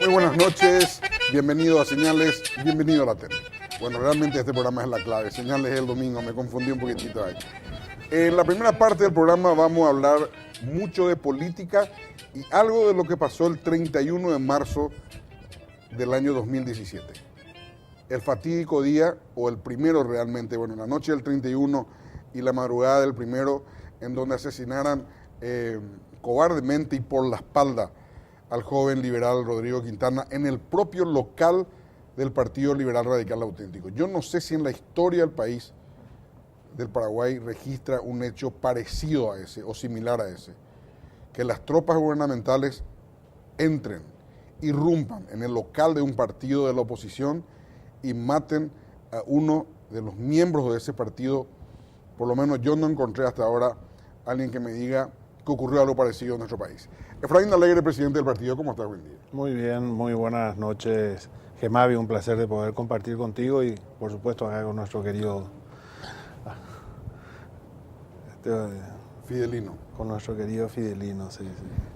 Muy buenas noches, bienvenido a Señales, bienvenido a la tele. Bueno, realmente este programa es la clave, Señales es el domingo, me confundí un poquitito ahí. En la primera parte del programa vamos a hablar mucho de política y algo de lo que pasó el 31 de marzo del año 2017. El fatídico día, o el primero realmente, bueno, la noche del 31 y la madrugada del primero, en donde asesinaran cobardemente y por la espalda al joven liberal Rodrigo Quintana en el propio local del Partido Liberal Radical Auténtico. Yo no sé si en la historia del país, del Paraguay, registra un hecho parecido a ese o similar a ese, que las tropas gubernamentales entren, irrumpan en el local de un partido de la oposición y maten a uno de los miembros de ese partido. Por lo menos yo no encontré hasta ahora alguien que me diga que ocurrió algo parecido en nuestro país. Efraín Alegre, presidente del partido, ¿cómo estás? Buen día. Muy bien, muy buenas noches, Gemavi, un placer de poder compartir contigo y por supuesto acá con nuestro querido Fidelino. Con nuestro querido Fidelino, sí.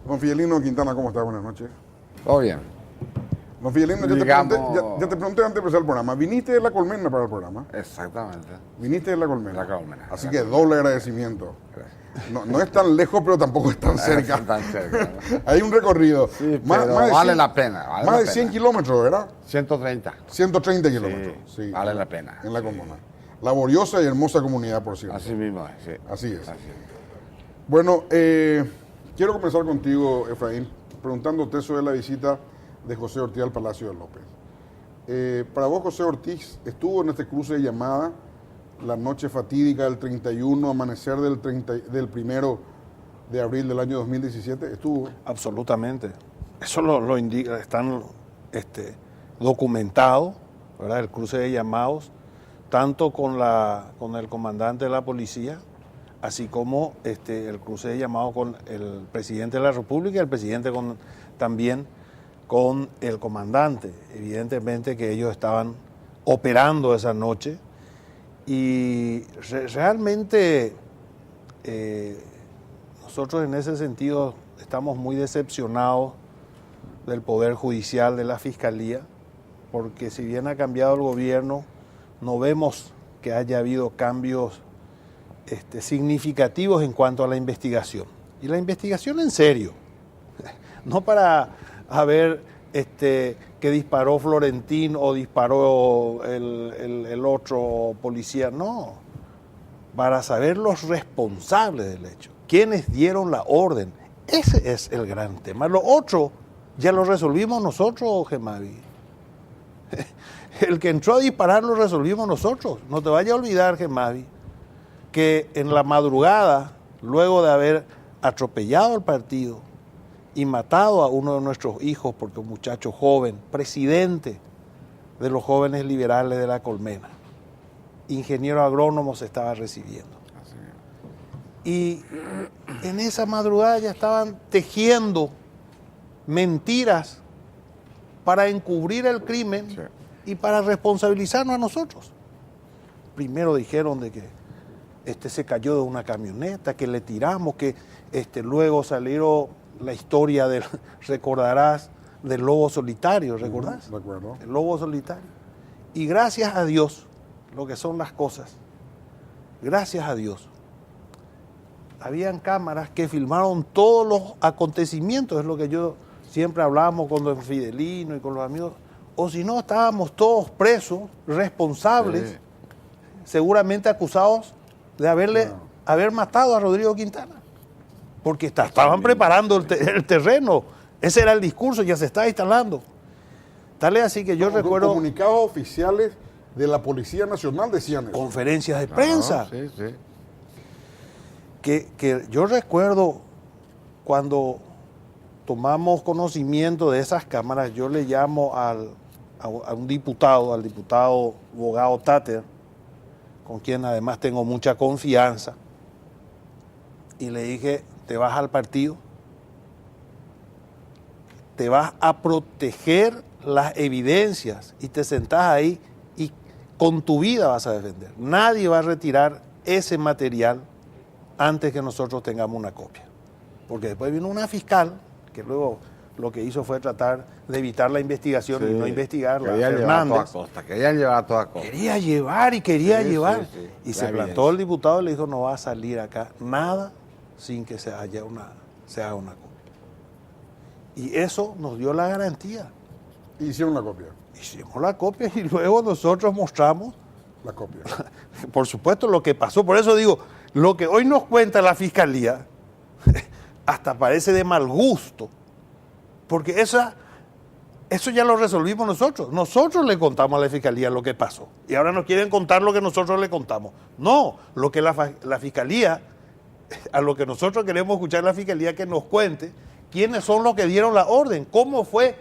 Don Fidelino Quintana, ¿cómo estás? Buenas noches. Todo bien. Don Fidelino, ya te pregunté antes de empezar el programa, ¿viniste de La Colmena para el programa? Exactamente. Viniste de La Colmena. La Colmena. Así que doble agradecimiento. No es tan lejos, pero tampoco es tan cerca. Tan cerca, ¿no? Hay un recorrido. Sí, pero vale la pena. Vale Más la de 100 pena. kilómetros, ¿verdad? 130. 130 kilómetros. Sí, vale la pena. En La Colmena. Laboriosa y hermosa comunidad, por cierto. Así mismo es, sí. Así es. Así es. Bueno, quiero comenzar contigo, Efraín, preguntándote sobre la visita de José Ortiz al Palacio de López. Para vos, José Ortiz, ¿estuvo en este cruce de llamada la noche fatídica del 31, amanecer del 1 de abril del año 2017? ¿Estuvo? Absolutamente. Eso lo indica, están documentados, ¿verdad? El cruce de llamados, tanto con el comandante de la policía, así como el cruce de llamados con el presidente de la República y el presidente también con el comandante. Evidentemente que ellos estaban operando esa noche y realmente nosotros en ese sentido estamos muy decepcionados del Poder Judicial, de la Fiscalía, porque si bien ha cambiado el gobierno, no vemos que haya habido cambios significativos en cuanto a la investigación. Y la investigación en serio, no para ver que disparó Florentín o disparó el otro policía, no, para saber los responsables del hecho, quiénes dieron la orden. Ese es el gran tema. Lo otro ya lo resolvimos nosotros, Gemavi. El que entró a disparar lo resolvimos nosotros. No te vayas a olvidar, Gemavi, que en la madrugada, luego de haber atropellado al partido y matado a uno de nuestros hijos, porque un muchacho joven, presidente de los jóvenes liberales de La Colmena, ingeniero agrónomo, se estaba recibiendo. Y en esa madrugada ya estaban tejiendo mentiras para encubrir el crimen y para responsabilizarnos a nosotros. Primero dijeron de que se cayó de una camioneta, que le tiramos, que luego salieron la historia del, recordarás, del lobo solitario, ¿recordás? De acuerdo. El lobo solitario. Y gracias a Dios, lo que son las cosas, gracias a Dios, habían cámaras que filmaron todos los acontecimientos, es lo que yo siempre hablábamos con don Fidelino y con los amigos, o si no, estábamos todos presos, responsables, seguramente acusados de haber matado a Rodrigo Quintana, porque estaban preparando el terreno. Ese era el discurso, ya se está instalando. Tal es así que yo recuerdo... Comunicados oficiales de la Policía Nacional decían eso. Conferencias de prensa. Sí, sí. Que yo recuerdo cuando tomamos conocimiento de esas cámaras, yo le llamo a un diputado, al diputado Bogado Tater, con quien además tengo mucha confianza, y le dije, ¿te vas al partido? ¿Te vas a proteger las evidencias y te sentás ahí y con tu vida vas a defender? Nadie va a retirar ese material antes que nosotros tengamos una copia. Porque después vino una fiscal, que luego lo que hizo fue tratar de evitar la investigación y no investigarla. Quería llevar a toda costa, querían llevar a toda costa. Quería llevar y quería Sí, llevar. sí, sí. Y La se plantó evidencia. el diputado y le dijo, no va a salir acá nada sin que se haga una copia. Y eso nos dio la garantía. Hicieron la copia. Hicimos la copia y luego nosotros mostramos, La copia. por supuesto, lo que pasó. Por eso digo, lo que hoy nos cuenta la Fiscalía hasta parece de mal gusto. Porque eso ya lo resolvimos nosotros. Nosotros le contamos a la Fiscalía lo que pasó. Y ahora nos quieren contar lo que nosotros le contamos. No, lo que la Fiscalía, a lo que nosotros queremos escuchar la Fiscalía que nos cuente quiénes son los que dieron la orden, cómo fue.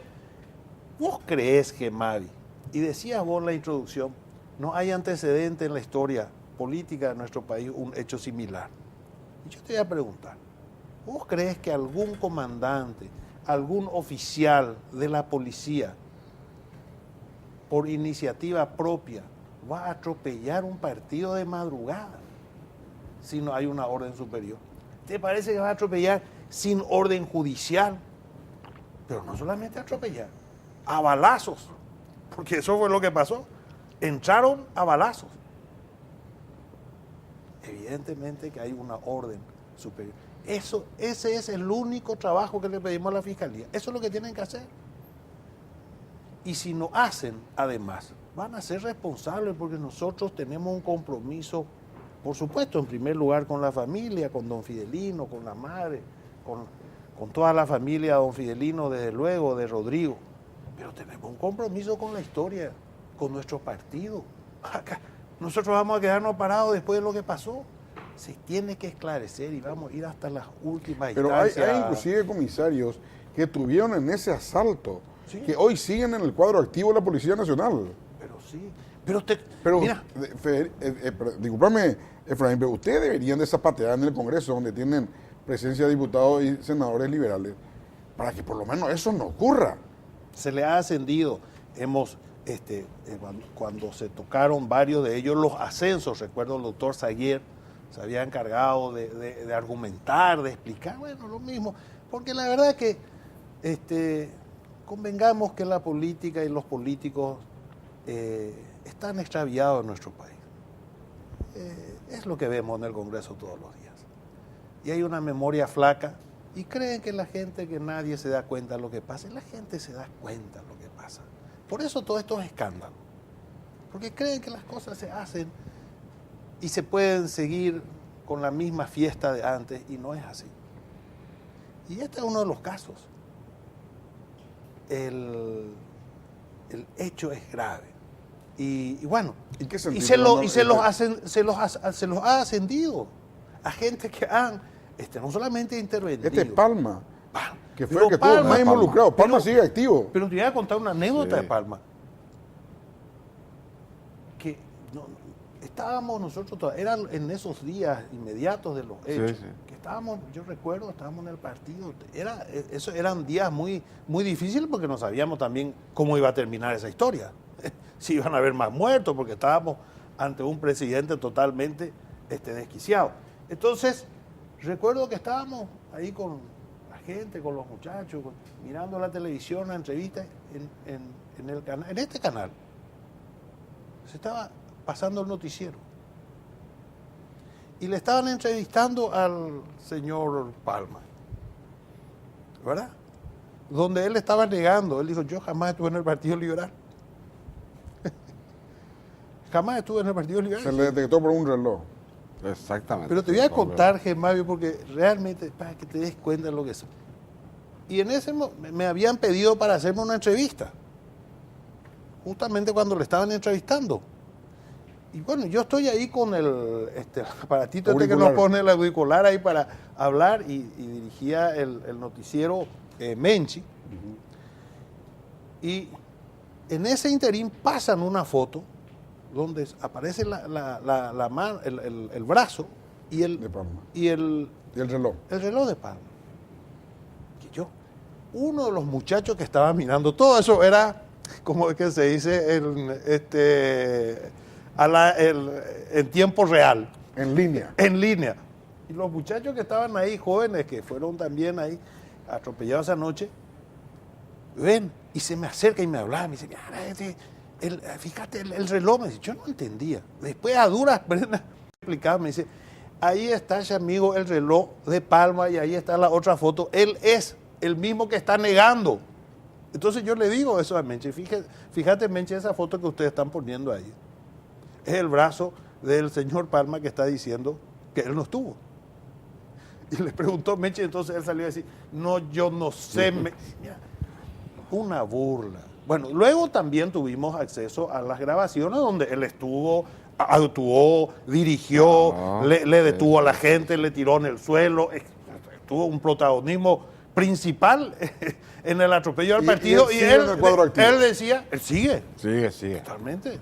¿Vos creés que, Mavi, y decías vos en la introducción, no hay antecedente en la historia política de nuestro país un hecho similar? Y yo te voy a preguntar, ¿vos crees que algún comandante, algún oficial de la policía, por iniciativa propia, va a atropellar un partido de madrugada si no hay una orden superior? ¿Te parece que va a atropellar sin orden judicial? Pero no solamente atropellar, a balazos, porque eso fue lo que pasó. Entraron a balazos. Evidentemente que hay una orden superior. Ese es el único trabajo que le pedimos a la Fiscalía. Eso es lo que tienen que hacer. Y si no hacen, además, van a ser responsables porque nosotros tenemos un compromiso, por supuesto, en primer lugar con la familia, con don Fidelino, con la madre, con toda la familia de don Fidelino, desde luego, de Rodrigo. Pero tenemos un compromiso con la historia, con nuestro partido. Acá, nosotros vamos a quedarnos parados después de lo que pasó. Se tiene que esclarecer y vamos a ir hasta las últimas Pero hay instancias. inclusive comisarios que tuvieron en ese asalto, Sí. que hoy siguen en el cuadro activo de la Policía Nacional. Pero sí. Pero, mira, discúlpame, Efraín, pero ustedes deberían de zapatear en el Congreso, donde tienen presencia de diputados y senadores liberales, para que por lo menos eso no ocurra. se le ha ascendido. Hemos, cuando se tocaron varios de ellos los ascensos, recuerdo el doctor Zaguier se había encargado de argumentar, de explicar, bueno, lo mismo, porque la verdad es que convengamos que la política y los políticos están extraviados en nuestro país. Es lo que vemos en el Congreso todos los días. Y hay una memoria flaca y creen que la gente, que nadie se da cuenta de lo que pasa. Y la gente se da cuenta de lo que pasa. Por eso todo esto es escándalo. Porque creen que las cosas se hacen y se pueden seguir con la misma fiesta de antes y no es así. Y este es uno de los casos. El hecho es grave. Y bueno, ¿En qué y sentido? se los ha ascendido a gente que han no solamente intervenido. Este es Palma, que fue Pero el que estuvo más involucrado. Palma sigue activo. Pero te voy a contar una anécdota Sí. de Palma. Que estábamos nosotros, eran en esos días inmediatos de los hechos, sí. que estábamos, yo recuerdo, estábamos en el partido. Eran días muy, muy difíciles porque no sabíamos también cómo iba a terminar esa historia. Si iban a haber más muertos, porque estábamos ante un presidente totalmente desquiciado. Entonces, recuerdo que estábamos ahí con la gente, con los muchachos, mirando la televisión, la entrevista en este canal. Se estaba pasando el noticiero. Y le estaban entrevistando al señor Palma, ¿verdad? Donde él estaba negando. Él dijo, yo jamás estuve en el Partido Liberal. Jamás estuve en el Partido Liberal. Se le detectó por un reloj. Exactamente. Pero te voy a contar, Germavio, porque realmente, para que te des cuenta de lo que es. Y en ese me habían pedido para hacerme una entrevista. Justamente cuando le estaban entrevistando. Y bueno, yo estoy ahí con el aparatito que nos pone el auricular ahí para hablar y dirigía el noticiero Menchi. Y en ese interín pasan una foto donde aparece la mano, el brazo y De Palma. el Y el reloj. reloj de Palma. Que uno de los muchachos que estaba mirando todo eso era, como es que se dice, en tiempo real, En línea. en línea. Y los muchachos que estaban ahí, jóvenes, que fueron también ahí atropellados esa noche, ven, y se me acerca y me habla, me dice, mira, fíjate el reloj, me dice, yo no entendía. Después a duras penas explicaba, me dice, ahí está ese amigo el reloj de Palma y ahí está la otra foto, él es el mismo que está negando. Entonces yo le digo eso a Menche, fíjate Menche, esa foto que ustedes están poniendo ahí, es el brazo del señor Palma que está diciendo que él no estuvo. Y le preguntó Menche, entonces él salió a decir, no, yo no sé. Mira, una burla. Bueno, luego también tuvimos acceso a las grabaciones donde él estuvo, actuó, dirigió, le detuvo a la gente, le tiró en el suelo, tuvo un protagonismo principal en el atropello al partido. Y él decía, él sigue. Sigue. Totalmente.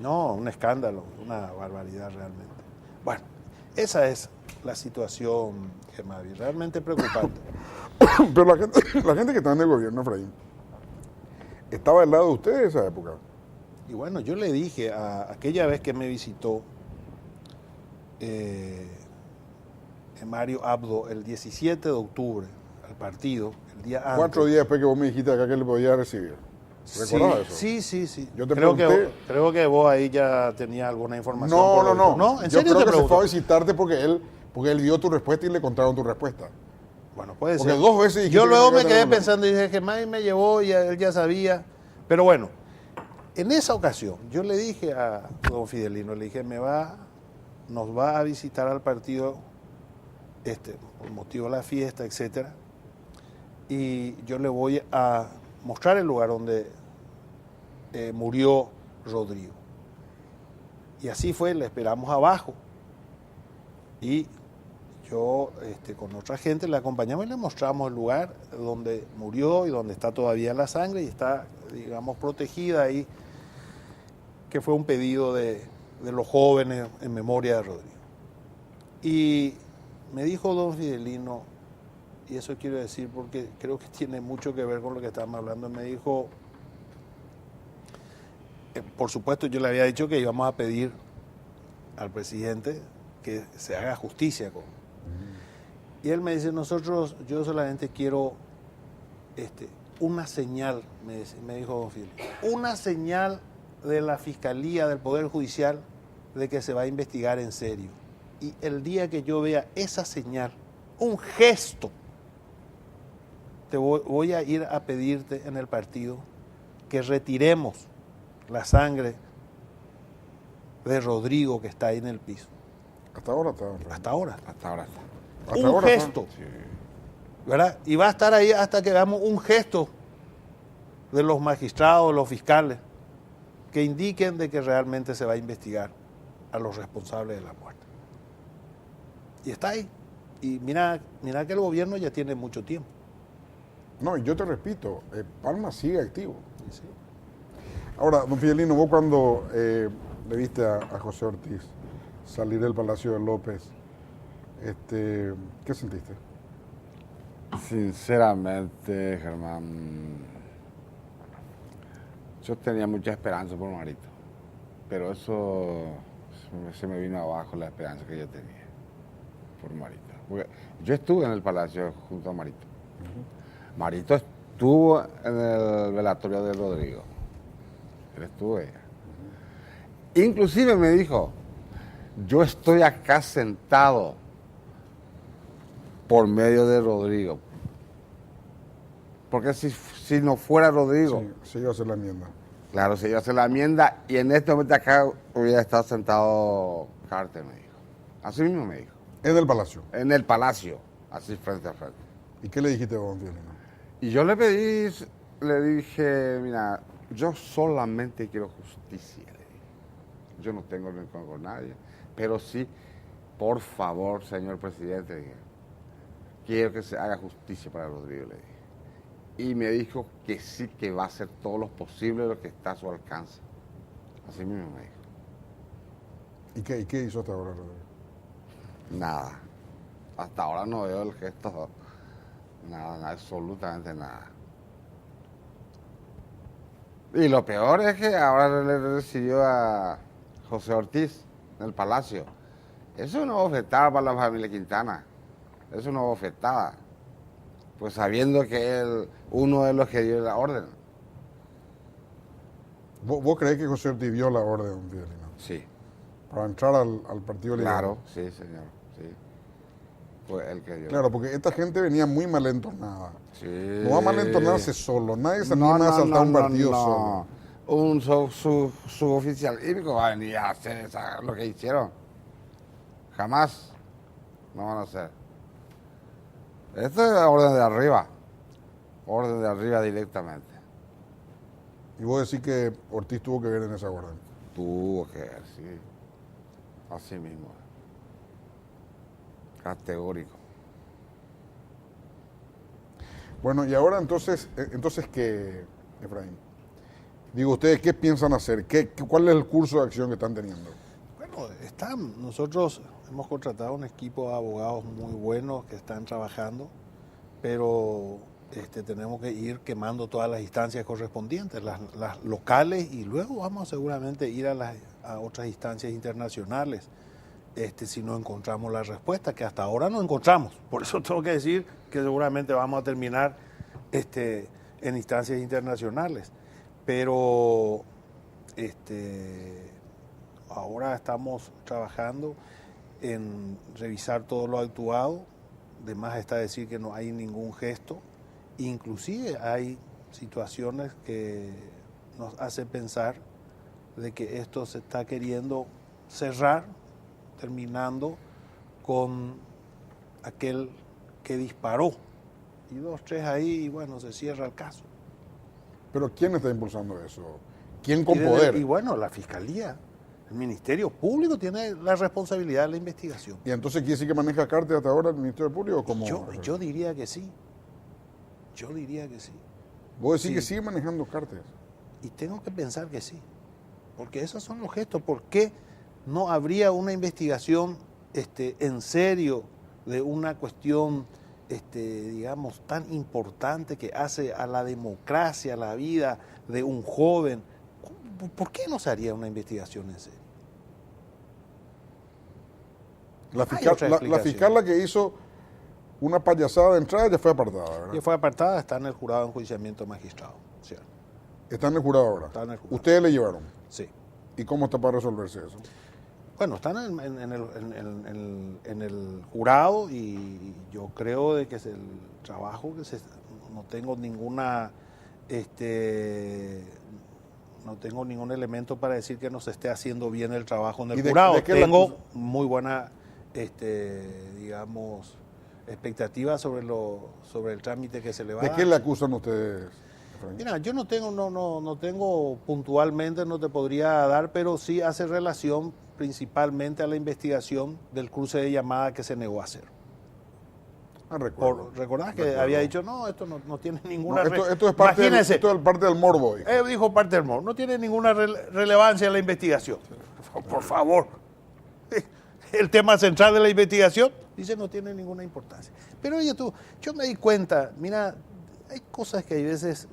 No, un escándalo, una barbaridad realmente. Bueno, esa es la situación, Gemavi, realmente preocupante. Pero la gente que está en el gobierno, Efraín, ¿estaba al lado de usted en esa época? Y bueno, yo le dije aquella vez que me visitó Mario Abdo el 17 de octubre al partido, el día antes. 4 días después que vos me dijiste acá que le podía recibir. ¿Recordás eso? Sí. Yo te creo que vos ahí ya tenías alguna información. No. ¿En Yo serio creo te que se pregunto? fue a visitarte porque él vio tu respuesta y le contaron tu respuesta. Bueno, puede Porque ser. 2 veces dijiste Yo luego que me no quedé había pensando y dije que May me llevó y él ya sabía. Pero bueno, en esa ocasión yo le dije a don Fidelino, le dije, nos va a visitar al partido por motivo de la fiesta, etcétera. Y yo le voy a mostrar el lugar donde murió Rodrigo. Y así fue, le esperamos abajo. Y yo con otra gente le acompañamos y le mostramos el lugar donde murió y donde está todavía la sangre y está, digamos, protegida ahí, que fue un pedido de los jóvenes en memoria de Rodrigo. Y me dijo don Fidelino, y eso quiero decir porque creo que tiene mucho que ver con lo que estábamos hablando, me dijo, por supuesto yo le había dicho que íbamos a pedir al presidente que se haga justicia con. Y él me dice, yo solamente quiero una señal, me dijo don Fidelino, una señal de la Fiscalía, del Poder Judicial, de que se va a investigar en serio. Y el día que yo vea esa señal, un gesto, voy a ir a pedirte en el partido que retiremos la sangre de Rodrigo que está ahí en el piso. Hasta ahora está. Hasta ahora. Hasta Un gesto. Sí. ¿Verdad? Y va a estar ahí hasta que veamos un gesto de los magistrados, de los fiscales, que indiquen de que realmente se va a investigar a los responsables de la muerte. Y está ahí. Y mira que el gobierno ya tiene mucho tiempo. No, y yo te repito, Palma sigue activo. Sí. Ahora, don Fidelino, vos cuando le viste a José Ortiz salir del Palacio de López, ¿qué sentiste? Sinceramente, Germán, yo tenía mucha esperanza por Marito, pero eso se me vino abajo la esperanza que yo tenía por Marito. Porque yo estuve en el Palacio junto a Marito. Marito estuvo en el velatorio de Rodrigo. Él estuvo allá. Inclusive me dijo, yo estoy acá sentado por medio de Rodrigo. Porque si no fuera Rodrigo... Sí, se iba a hacer la enmienda. Claro, se iba a hacer la enmienda y en este momento acá hubiera estado sentado Carter, me dijo. Así mismo me dijo. En el Palacio. En el Palacio, así frente a frente. ¿Y qué le dijiste a don Fidelino? Y yo le dije, mira, yo solamente quiero justicia, le dije. Yo no tengo rencor con nadie, pero sí, por favor, señor presidente, le dije, quiero que se haga justicia para Rodrigo, le dije. Y me dijo que sí, que va a hacer todo lo posible, lo que está a su alcance. Así mismo me dijo. ¿Y qué hizo hasta ahora, Rodrigo? Nada. Hasta ahora no veo el gesto. Nada, absolutamente nada. Y lo peor es que ahora le recibió a José Ortiz en el Palacio. Eso es una bofetada para la familia Quintana. Es una bofetada. Pues sabiendo que él, uno de los que dio la orden. ¿Vos creés que José Ortiz dio la orden, don Fidelino? Sí. Para entrar al Partido Liberal. Claro, sí, señor. Sí. Fue él que dio. Claro, porque esta gente venía muy mal entonada. Sí. No va a mal entonarse solo. Nadie se anima a saltar un partido solo. Un suboficial hídrico va a venir a hacer lo que hicieron. Jamás. No van a hacer. Esto es orden de arriba. Orden de arriba directamente. Y vos decís que Ortiz tuvo que ver en esa orden. Tuvo que ver, sí. Así mismo. Categórico. Bueno, y ahora entonces ¿qué, Efraín? Digo, ¿ustedes qué piensan hacer? ¿Cuál es el curso de acción que están teniendo? Bueno, nosotros hemos contratado un equipo de abogados muy buenos que están trabajando, pero tenemos que ir quemando todas las instancias correspondientes, las locales, y luego vamos seguramente a ir a otras instancias internacionales si no encontramos la respuesta, que hasta ahora no encontramos. Por eso tengo que decir que seguramente vamos a terminar en instancias internacionales. Pero ahora estamos trabajando en revisar todo lo actuado. De más está decir que no hay ningún gesto. Inclusive hay situaciones que nos hacen pensar de que esto se está queriendo cerrar, terminando con aquel que disparó. Y 2, 3 ahí, y bueno, se cierra el caso. ¿Pero quién está impulsando eso? ¿Quién con poder? Y bueno, la Fiscalía, el Ministerio Público tiene la responsabilidad de la investigación. ¿Y entonces quién sí que maneja cartas hasta ahora el Ministerio Público? ¿Cómo? Yo diría que sí. Yo diría que sí. ¿Vos decís Sí. que sigue manejando cartas? Y tengo que pensar que sí. Porque esos son los gestos. ¿Por qué no habría una investigación en serio de una cuestión, digamos, tan importante que hace a la democracia, a la vida de un joven? ¿Por qué no se haría una investigación en serio? La fiscal la que hizo una payasada de entrada ya fue apartada, ¿verdad? Y fue apartada, está en el jurado de enjuiciamiento magistrado. ¿Cierto? Está en el jurado ahora. Está en el jurado. Ustedes le llevaron. Sí. ¿Y cómo está para resolverse eso? Bueno, están en el jurado, y yo creo de que es el trabajo no tengo ninguna no tengo ningún elemento para decir que no se esté haciendo bien el trabajo en el jurado. ¿de qué la Tengo acusa? muy buena digamos expectativa sobre el trámite que se le va a ¿De dar. qué le acusan ustedes, Efraín? Mira, yo no tengo puntualmente, no te podría dar, pero sí hace relación principalmente a la investigación del cruce de llamada que se negó a hacer. Recuerdo. ¿Recordás que Recuerdo. había dicho, no, esto no tiene ninguna... No, esto es parte Imagínense, esto es parte del morbo. Dijo. dijo parte del morbo, no tiene ninguna relevancia en la investigación. Por favor. El tema central de la investigación, dice, no tiene ninguna importancia. Pero oye tú, yo me di cuenta, mira, hay cosas que hay veces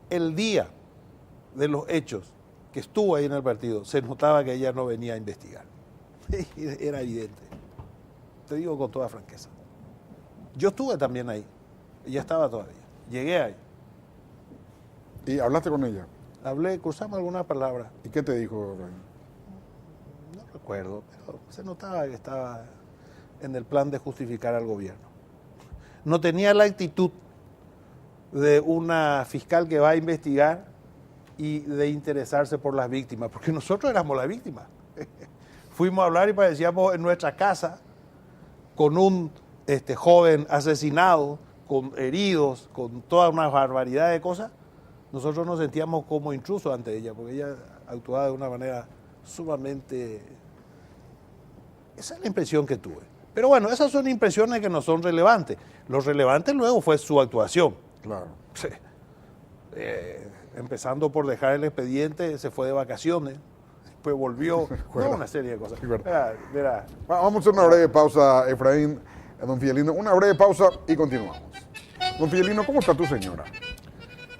el día de los hechos que estuvo ahí en el partido, se notaba que ella no venía a investigar. Era evidente. Te digo con toda franqueza. Yo estuve también ahí. Ella estaba todavía. Llegué ahí. ¿Y hablaste con ella? Hablé, cruzamos alguna palabra. ¿Y qué te dijo, Efraín? No recuerdo, pero se notaba que estaba en el plan de justificar al gobierno. No tenía la actitud de una fiscal que va a investigar y de interesarse por las víctimas, porque nosotros éramos las víctimas. Fuimos a hablar y parecíamos en nuestra casa con un joven asesinado, con heridos, con toda una barbaridad de cosas. Nosotros nos sentíamos como intrusos ante ella, porque ella actuaba de una manera sumamente... Esa es la impresión que tuve. Pero bueno, esas son impresiones que no son relevantes. Lo relevante luego fue su actuación. Claro. Sí. Empezando por dejar el expediente, se fue de vacaciones, después volvió, no, una serie de cosas. Sí, verdad. Mira, Vamos a hacer una breve pausa, Efraín, don Fidelino. Una breve pausa y continuamos. Don Fidelino, ¿cómo está tu señora?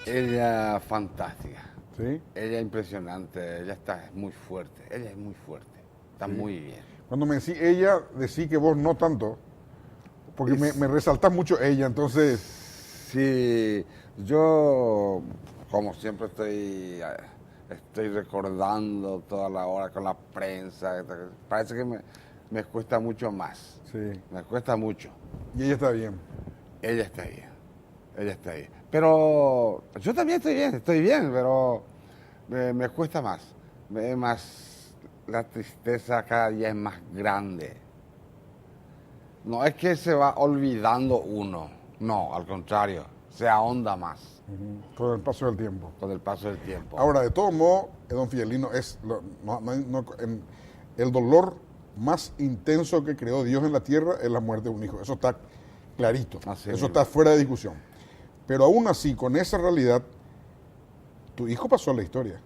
Ella fantástica. ¿Sí? Ella impresionante. Ella está muy fuerte. Ella es muy fuerte. Está muy bien. Cuando me decís ella, decís que vos no tanto. Porque me resalta mucho ella, entonces... Sí, yo como siempre estoy recordando toda la hora con la prensa. Parece que me cuesta mucho más. Sí. Me cuesta mucho. Y ella está bien. Ella está bien. Ella está bien. Pero yo también estoy bien, pero me cuesta más. La tristeza cada día es más grande. No es que se va olvidando uno, no, al contrario, se ahonda más Con el paso del tiempo. con el paso del tiempo. Ahora, de todo modo, don Fidelino, el dolor más intenso que creó Dios en la tierra es la muerte de un hijo. Eso está clarito. Así Eso mismo. está fuera de discusión. Pero aún así, con esa realidad, tu hijo pasó a la historia.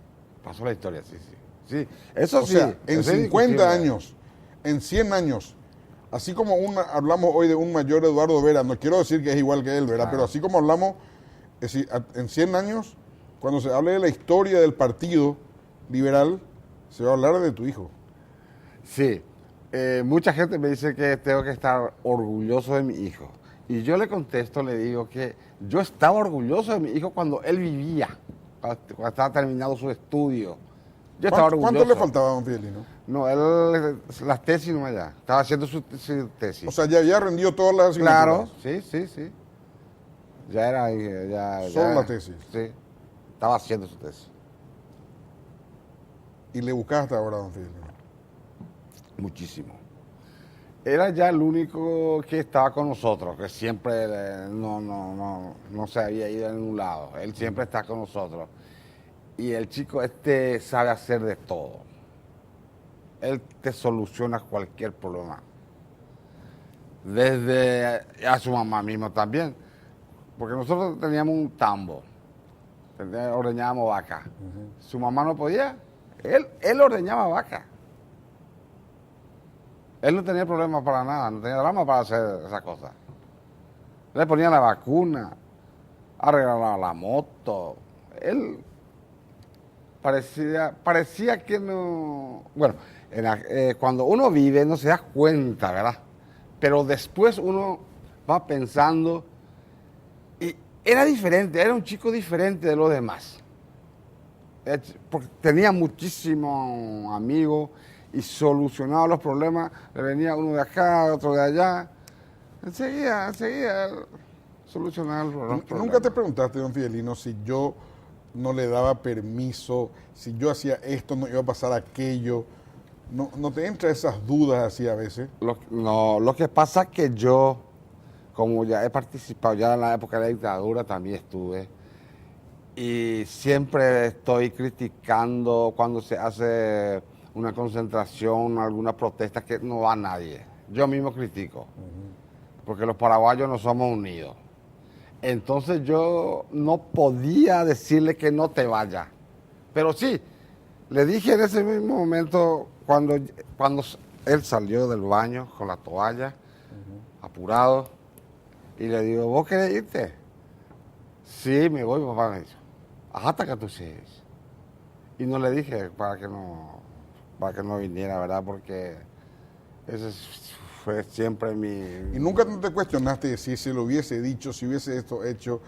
Pasó la historia, sí. Sí, eso O sí. sea, en eso es 50 indiscutible. años, en 100 años, así como hablamos hoy de un mayor Eduardo Vera, no quiero decir que es igual que él, ¿verdad? Claro. Pero así como hablamos, es decir, en 100 años, cuando se hable de la historia del partido liberal, se va a hablar de tu hijo. Sí, mucha gente me dice que tengo que estar orgulloso de mi hijo. Y yo le contesto, le digo que yo estaba orgulloso de mi hijo cuando él vivía, cuando estaba terminando su estudio. Yo estaba orgulloso. ¿Cuánto le faltaba a don Fidelino? No, él, las tesis nomás ya. Estaba haciendo su tesis. O sea, ya había rendido todas las claro, asignaturas. sí. Ya era. Ya, Solo la tesis. Sí, estaba haciendo su tesis. Y le buscaste ahora a don Fidelino. Muchísimo. Era ya el único que estaba con nosotros, que siempre no se había ido a ningún lado. Él siempre está con nosotros. Y el chico sabe hacer de todo. Él te soluciona cualquier problema. Desde a su mamá mismo también. Porque nosotros teníamos un tambo. Ordeñábamos vaca. Su mamá no podía. Él ordeñaba vaca. Él no tenía problema para nada, no tenía drama para hacer esas cosas. Le ponía la vacuna, arreglaba la moto. Él parecía que no... Bueno, cuando uno vive no se da cuenta, ¿verdad? Pero después uno va pensando y era diferente, era un chico diferente de los demás. Porque tenía muchísimos amigos y solucionaba los problemas. Le venía uno de acá, otro de allá. Enseguida solucionaba los problemas. ¿Nunca te preguntaste, don Fidelino, si yo no le daba permiso, si yo hacía esto, no iba a pasar aquello? ¿No te entra esas dudas así a veces? Lo que pasa es que yo, como ya he participado, ya en la época de la dictadura también estuve, y siempre estoy criticando cuando se hace una concentración, alguna protesta que no va nadie. Yo mismo critico, porque los paraguayos no somos unidos. Entonces yo no podía decirle que no te vaya. Pero sí, le dije en ese mismo momento, cuando él salió del baño con la toalla, apurado, y le digo, ¿vos querés irte? Sí, me voy, papá, me dijo. Hasta que tú sigues. Y no le dije para que no viniera, ¿verdad? Porque ese fue siempre mi... ¿Y nunca te cuestionaste si se lo hubiese dicho, si hubiese esto hecho,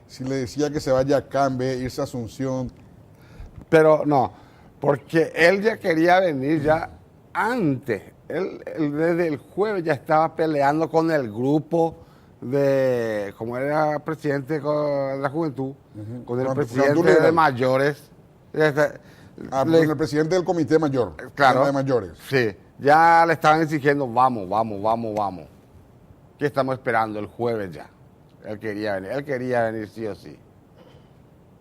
si le decía que se vaya acá en vez de irse a Asunción? Pero no, porque él ya quería venir ya antes. Él desde el jueves ya estaba peleando con el grupo como era presidente de la juventud, con el presidente de mayores. Con el presidente del comité mayor, Claro. de mayores. Sí, ya le estaban exigiendo, vamos. ¿Qué estamos esperando? El jueves ya. Él quería venir sí o sí.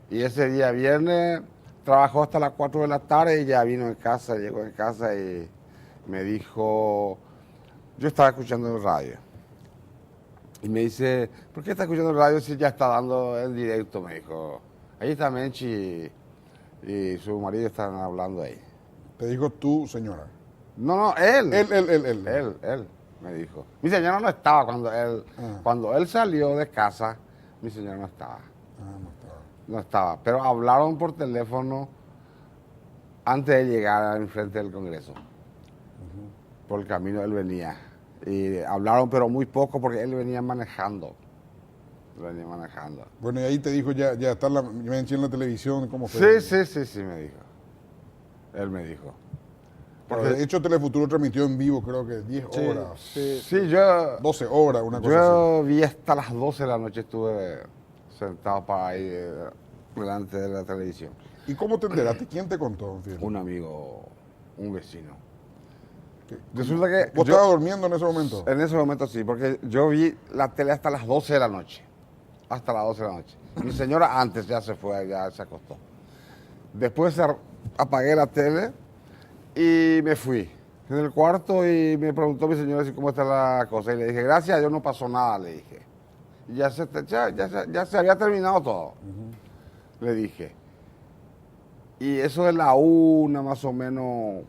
Y ese día viernes trabajó hasta las 4 de la tarde y ya llegó en casa y me dijo, yo estaba escuchando el radio. Y me dice, ¿por qué está escuchando el radio si ya está dando en directo? Me dijo, ahí está Menchi y su marido están hablando ahí. Te dijo tú, señora. No, él. Él. Él, me dijo. Mi señora no estaba cuando él salió de casa, mi señora no estaba. No estaba. No estaba, pero hablaron por teléfono antes de llegar al frente del Congreso. Por el camino él venía. Y hablaron, pero muy poco porque él venía manejando. Venía manejando. Bueno, y ahí te dijo, ya está me en la televisión, ¿cómo fue? Sí, me dijo. Él me dijo. Pero de hecho, Telefuturo transmitió en vivo, creo que 10 Sí, horas, Sí, yo 12 horas, una cosa Yo vi hasta las 12 de la noche, estuve sentado para ahí delante de la televisión. así. ¿Y cómo te enteraste? ¿Quién te contó, don Fidel? Un amigo, un vecino. ¿Qué? Resulta que ¿Vos estabas durmiendo en ese momento? en ese momento sí, porque yo vi la tele hasta las 12 de la noche. Hasta las 12 de la noche. Mi señora antes ya se fue, ya se acostó. Después apagué la tele y me fui en el cuarto y me preguntó mi señora si cómo está la cosa. Y le dije, gracias a Dios no pasó nada, le dije. Y ya se había terminado todo, le dije. Y eso de la 1 más o menos,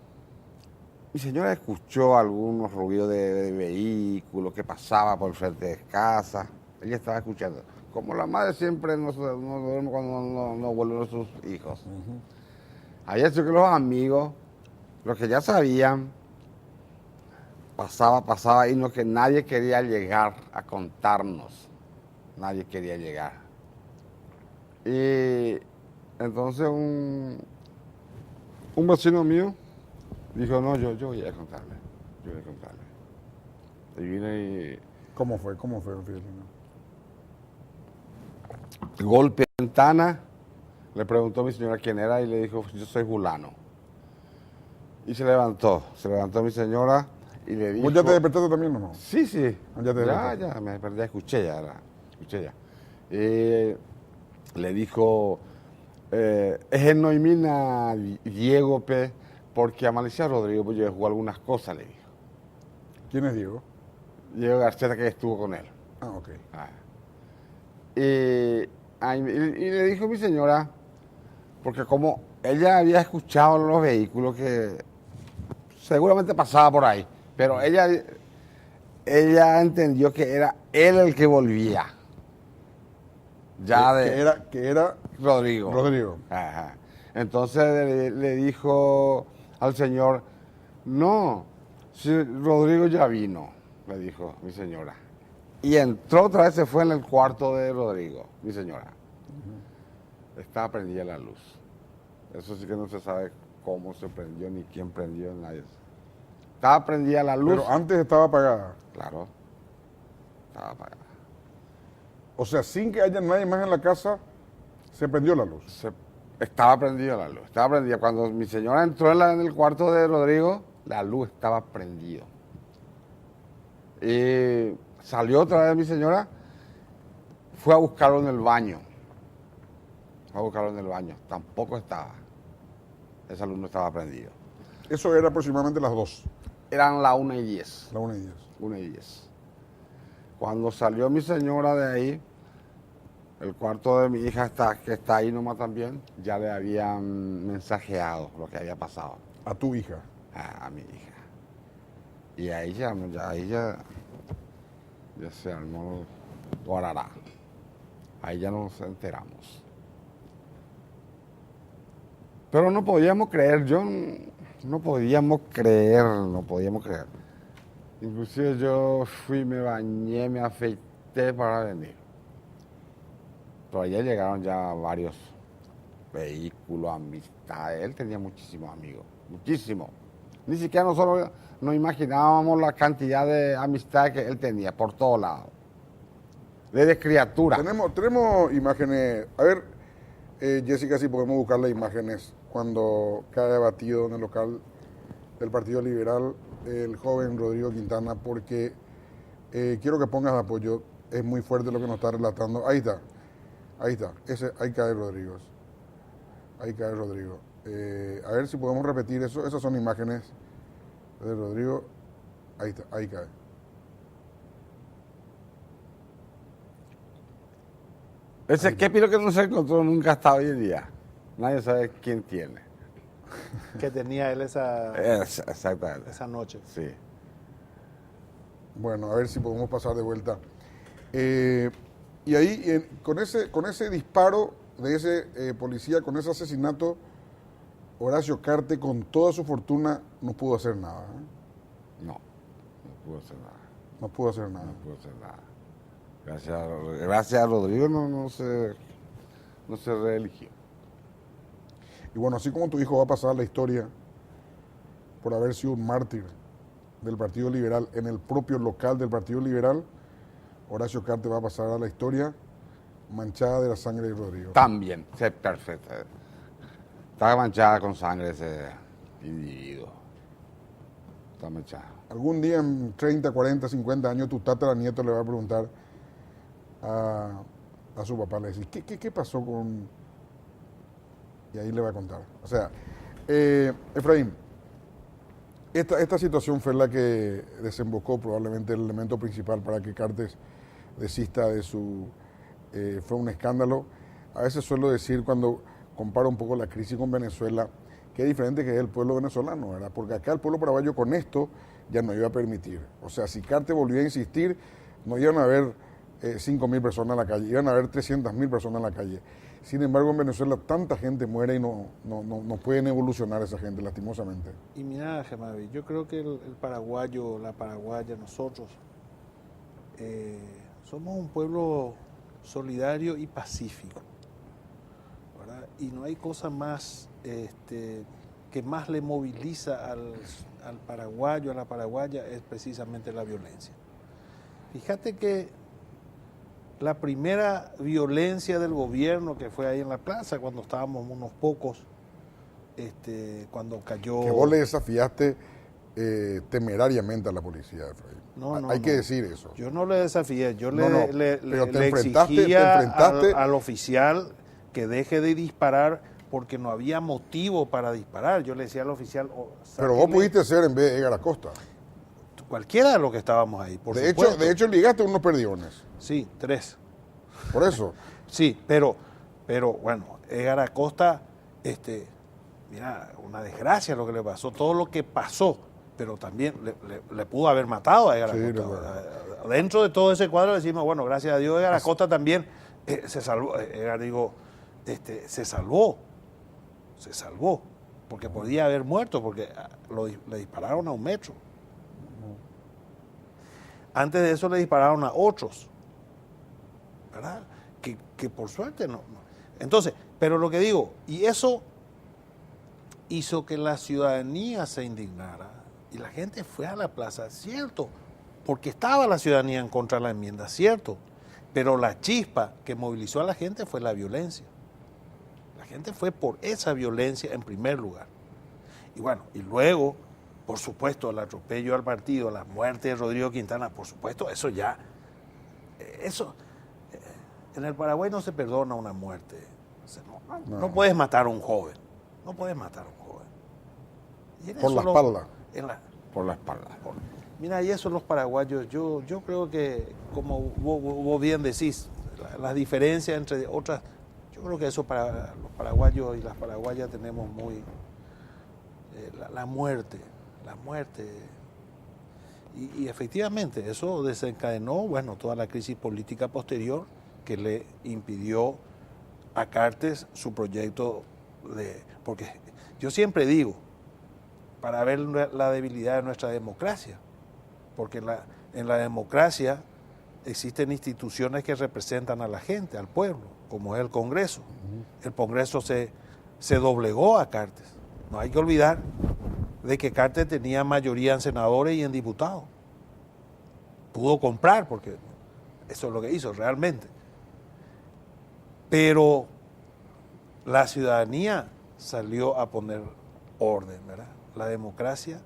mi señora escuchó algunos ruidos de vehículos que pasaba por frente de casa. Ella estaba escuchando. Como la madre siempre no duerme cuando no vuelven sus hijos. Ayer sí que los amigos, los que ya sabían, pasaba y no que nadie quería llegar a contarnos. Nadie quería llegar. Y entonces un vecino mío dijo, no, yo voy a contarle. Yo voy a contarle. Y vine y ¿Cómo fue, don Fidel? golpe de ventana, le preguntó a mi señora quién era y le dijo, yo soy fulano. Y se levantó mi señora y le dijo... ¿Vos ya te despertaste también o no? Sí, Ya te despertaste. ya, me desperté, escuché ya. Le dijo, es en Noimina Diego, porque a Malicia Rodrigo pues, llegó algunas cosas, le dijo. ¿Quién es Diego? Diego Garceta que estuvo con él. Ah, ok. Y le dijo mi señora, porque como ella había escuchado en los vehículos que seguramente pasaba por ahí, pero ella entendió que era él el que volvía. Que era Rodrigo. Rodrigo. Ajá. Entonces le dijo al señor, no, si Rodrigo ya vino, le dijo mi señora. Y entró otra vez, se fue en el cuarto de Rodrigo, mi señora. Estaba prendida la luz. Eso sí que no se sabe cómo se prendió, ni quién prendió, nadie. Estaba prendida la luz. Pero antes estaba apagada. Claro, estaba apagada. O sea, sin que haya nadie más en la casa, se prendió la luz. Estaba prendida la luz, estaba prendida. Cuando mi señora entró en el cuarto de Rodrigo, la luz estaba prendida. Y salió otra vez mi señora, fue a buscarlo en el baño. Tampoco estaba. Esa luz no estaba prendida. Eso era aproximadamente las 2, Eran las 1:10. la 1:10. 1:10. Cuando salió mi señora de ahí, el cuarto de mi hija que está ahí nomás también, ya le habían mensajeado lo que había pasado A tu hija. a mi hija. Y ahí ya se armó Guarará. Ahí ya nos enteramos. Pero no podíamos creer, no podíamos creer. Inclusive yo fui, me bañé, me afeité para venir. Pero allá llegaron ya varios vehículos, amistades. Él tenía muchísimos amigos, muchísimos. Ni siquiera nosotros nos imaginábamos la cantidad de amistades que él tenía por todos lados. Desde criatura. Tenemos imágenes. A ver, Jessica, si podemos buscar las imágenes cuando cae abatido en el local del Partido Liberal el joven Rodrigo Quintana, porque quiero que pongas apoyo. Es muy fuerte lo que nos está relatando. Ahí está. Ahí cae Rodrigo. A ver si podemos repetir eso. Esas son imágenes de Rodrigo. Ahí está, ahí cae. Ese képiro que no se encontró nunca hasta hoy en día. Nadie sabe quién tiene. Que tenía él Exactamente. esa noche. Sí. Bueno, a ver si podemos pasar de vuelta. Y ahí, con ese disparo de ese policía, con ese asesinato, Horacio Carte, con toda su fortuna, no pudo hacer nada. No pudo hacer nada. No pudo hacer nada. No pudo hacer nada. Gracias a Rodrigo no se reeligió. Y bueno, así como tu hijo va a pasar a la historia por haber sido un mártir del Partido Liberal en el propio local del Partido Liberal, Horacio Cartes va a pasar a la historia manchada de la sangre de Rodrigo. También, sí, perfecto. Está manchada con sangre ese individuo. Está manchada. Algún día en 30, 40, 50 años tu tataranieto le va a preguntar a su papá, le dice, ¿qué pasó con...? Y ahí le va a contar. O sea, Efraín, esta situación fue la que desembocó probablemente el elemento principal para que Cartes desista de su... fue un escándalo. A veces suelo decir cuando comparo un poco la crisis con Venezuela, que es diferente que es el pueblo venezolano, ¿verdad? Porque acá el pueblo paraguayo con esto ya no iba a permitir. O sea, si Cartes volvió a insistir, no iban a haber 5.000 personas en la calle, iban a haber 300.000 personas en la calle. Sin embargo, en Venezuela tanta gente muere y no pueden evolucionar esa gente, lastimosamente. Y mira, Gemavi, yo creo que el paraguayo, la paraguaya, nosotros, somos un pueblo solidario y pacífico, ¿verdad? Y no hay cosa más que más le moviliza al paraguayo, a la paraguaya, es precisamente la violencia. Fíjate que la primera violencia del gobierno que fue ahí en la plaza, cuando estábamos unos pocos, cuando cayó... Que vos le desafiaste temerariamente a la policía, Efraín. Hay que decir eso. Yo no le desafié, yo pero le exigía al oficial que deje de disparar porque no había motivo para disparar. Yo le decía al oficial... Pero vos pudiste ser en vez de Edgar Acosta. Cualquiera de los que estábamos ahí, por supuesto. De hecho, ligaste unos perdiones. Sí, 3. Por eso. Sí, pero bueno, Edgar Acosta, mira, una desgracia lo que le pasó, todo lo que pasó, pero también le pudo haber matado a Edgar Acosta. Dentro de todo ese cuadro decimos, bueno, gracias a Dios Edgar Acosta también se salvó. Se salvó, porque podía haber muerto, porque le dispararon a 1 metro. Antes de eso le dispararon a otros, ¿verdad? Que por suerte no. Entonces, pero lo que digo, y eso hizo que la ciudadanía se indignara y la gente fue a la plaza, cierto, porque estaba la ciudadanía en contra de la enmienda, cierto, pero la chispa que movilizó a la gente fue la violencia. La gente fue por esa violencia en primer lugar. Y bueno, y luego... Por supuesto, el atropello al partido, la muerte de Rodrigo Quintana, por supuesto, eso en el Paraguay no se perdona una muerte. No puedes matar a un joven, no puedes matar a un joven. Por la espalda. Por la espalda. Mira, y eso los paraguayos, yo creo que, como vos bien decís, las diferencias entre otras, yo creo que eso para los paraguayos y las paraguayas tenemos muy... la muerte. Y efectivamente eso desencadenó, bueno, toda la crisis política posterior que le impidió a Cartes su proyecto porque yo siempre digo, para ver la debilidad de nuestra democracia, porque en la democracia existen instituciones que representan a la gente, al pueblo, como es el Congreso. El Congreso se doblegó a Cartes. No hay que olvidar de que Cartes tenía mayoría en senadores y en diputados. Pudo comprar, porque eso es lo que hizo realmente. Pero la ciudadanía salió a poner orden, ¿verdad? La democracia,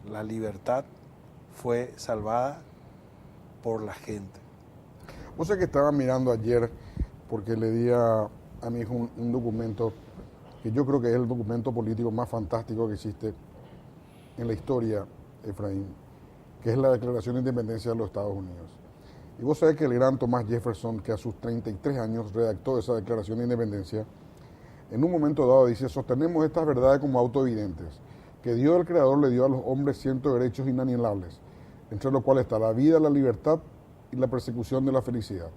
la libertad fue salvada por la gente. Vos sabés que estaba mirando ayer, porque le di a mi hijo un documento que yo creo que es el documento político más fantástico que existe en la historia, Efraín, que es la Declaración de Independencia de los Estados Unidos. Y vos sabés que el gran Thomas Jefferson, que a sus 33 años redactó esa Declaración de Independencia, en un momento dado dice, sostenemos estas verdades como autoevidentes, que Dios el Creador le dio a los hombres ciertos derechos inalienables, entre los cuales está la vida, la libertad y la persecución de la felicidad,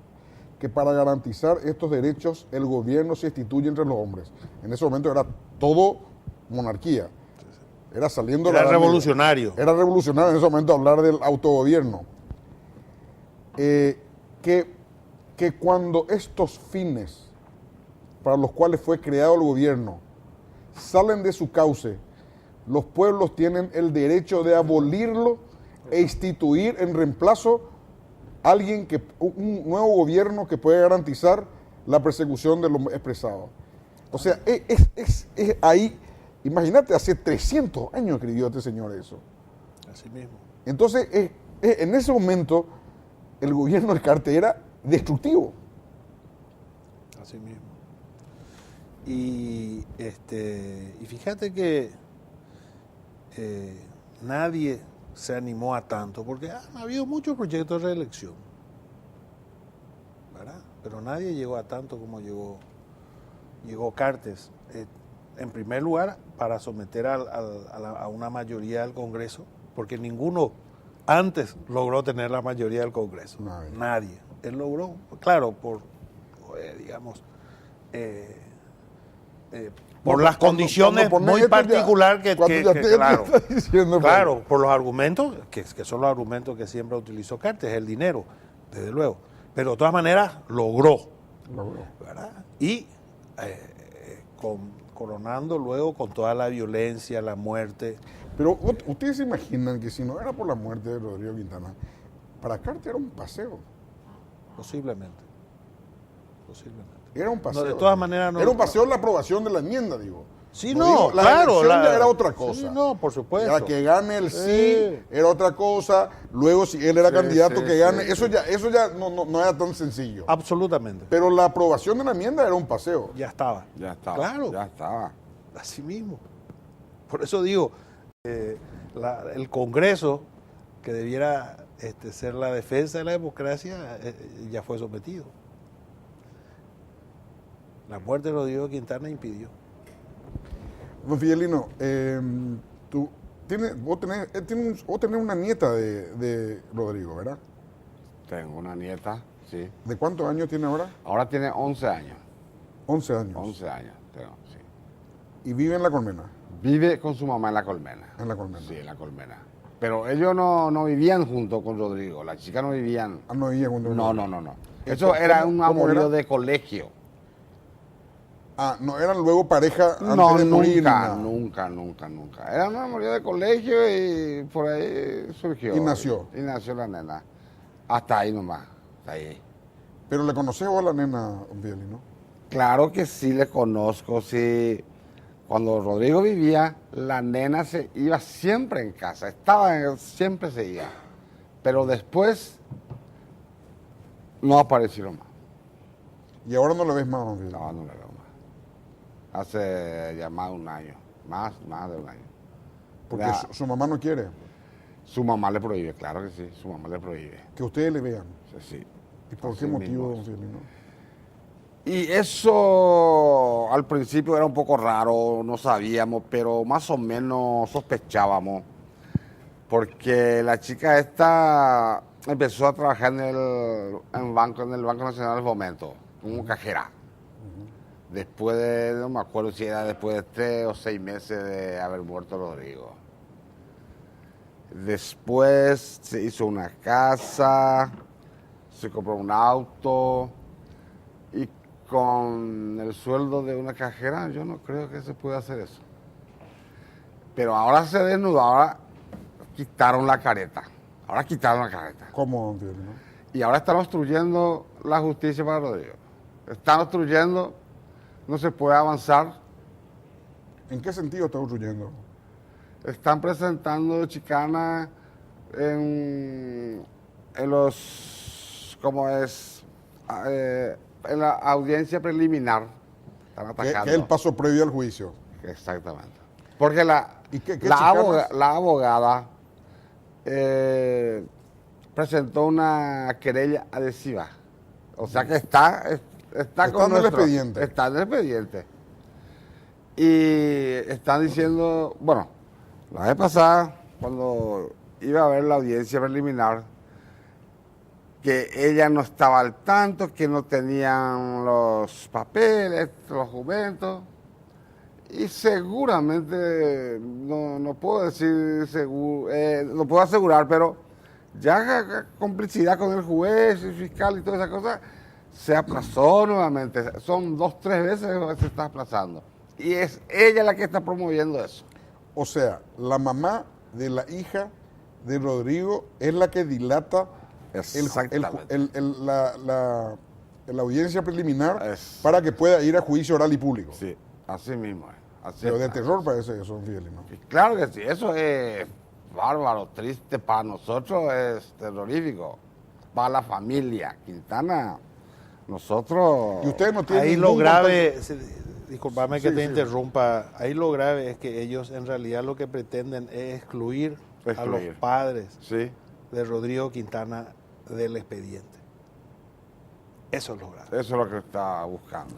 que para garantizar estos derechos el gobierno se instituye entre los hombres. En ese momento era todo monarquía. Era saliendo Era de la Edad Media. revolucionario. Era revolucionario en ese momento hablar del autogobierno. Que cuando estos fines para los cuales fue creado el gobierno salen de su cauce, los pueblos tienen el derecho de abolirlo e instituir en reemplazo un nuevo gobierno que pueda garantizar la persecución de lo expresado. O sea, es ahí, imagínate, hace 300 años escribió este señor eso. Así mismo. Entonces, en ese momento, el gobierno del Carter era destructivo. Así mismo. Y fíjate que nadie se animó a tanto, porque han habido muchos proyectos de reelección, ¿verdad? Pero nadie llegó a tanto como llegó Cartes. En primer lugar, para someter a una mayoría del Congreso, porque ninguno antes logró tener la mayoría del Congreso. Nadie. Él logró, claro, por las condiciones muy particulares claro, por los argumentos, que son los argumentos que siempre utilizó Cartes, el dinero, desde luego. Pero de todas maneras logró. ¿Verdad? Y coronando luego con toda la violencia, la muerte. Pero ustedes se imaginan que si no era por la muerte de Rodrigo Quintana, para Carter era un paseo. Posiblemente. Era un paseo. No, de todas maneras no. Era un paseo la aprobación de la enmienda, digo. Sí, no, la claro. elección ya era otra cosa. Sí, no, por supuesto. Era que gane el sí, era otra cosa. Luego, si él era candidato, que gane. Eso ya no era tan sencillo. Absolutamente. Pero la aprobación de la enmienda era un paseo. Ya estaba. Claro. Ya estaba. Así mismo. Por eso digo, el Congreso, que debiera ser la defensa de la democracia, ya fue sometido. La muerte de Rodrigo Quintana impidió. Don Fidelino, vos tenés una nieta de Rodrigo, ¿verdad? Tengo una nieta, sí. ¿De cuántos años tiene ahora? Ahora tiene 11 años. 11 años. 11 años tengo, sí. ¿Y vive en La Colmena? Vive con su mamá en La Colmena. En La Colmena. Sí, en La Colmena. Pero ellos no vivían junto con Rodrigo. Las chicas no vivían. Ah, no vivían junto con No. Rodrigo. Eso era un ¿Cómo amorío era? de colegio. Ah, no eran luego pareja antes No, de morir. nunca. Era un amorío de colegio y por ahí surgió. Y nació. Y nació la nena. Hasta ahí nomás. Hasta ahí. Pero le conoces vos a la nena, don Fidelino. Claro que sí le conozco, sí. Cuando Rodrigo vivía, la nena se iba siempre en casa, siempre se iba. Pero después no aparecieron más. Y ahora no lo ves más, don Fidelino. No le veo más. Hace ya más de un año, más de un año. Porque Ya, su mamá no quiere su mamá le prohíbe, claro que sí, su mamá le prohíbe. que ustedes le vean. Sí. ¿Y por Así qué motivo, mismo. don Fidelino? Y eso al principio era un poco raro, no sabíamos, pero más o menos sospechábamos. Porque la chica esta empezó a trabajar en el Banco Nacional del Fomento, como cajera. Después de, no me acuerdo si era después de 3 o 6 meses de haber muerto Rodrigo. Después se hizo una casa, se compró un auto y con el sueldo de una cajera yo no creo que se pueda hacer eso. Pero ahora se desnudó, ahora quitaron la careta. ¿Cómo, don Fidelino? Y ahora están obstruyendo la justicia para Rodrigo. Están obstruyendo, no se puede avanzar. ¿En qué sentido está obstruyendo? Están presentando chicanas en los, ¿cómo es? En la audiencia preliminar. Están Que atacando. es el paso previo al juicio. Exactamente. Porque ¿Y qué la chicanas? abogada presentó una querella adhesiva. O sea que está con en el expediente. Está en el expediente. Y están diciendo, bueno, la vez pasada, cuando iba a haber la audiencia preliminar, que ella no estaba al tanto, que no tenían los papeles, los documentos, Y seguramente, no puedo decir seguro, lo puedo asegurar, pero ya complicidad con el juez, el fiscal y todas esas cosas, se aplazó nuevamente. Son 2, 3 veces que se está aplazando. Y es ella la que está promoviendo eso. O sea, la mamá de la hija de Rodrigo es la que dilata Exactamente. la audiencia preliminar Es- para que pueda ir a juicio oral y público. Sí, así mismo es. Así Pero de está. terror parece eso, don Fidelino. Y claro que sí, eso es bárbaro, triste para nosotros, es terrorífico. Para la familia Quintana, nosotros... Y ustedes no tienen Ahí ningún lo grave, disculpame que Sí, te sí. interrumpa, ahí lo grave es que ellos en realidad lo que pretenden es excluir a los Excluir. padres Sí, de Rodrigo Quintana del expediente. Eso es lo grave. eso es lo que está buscando.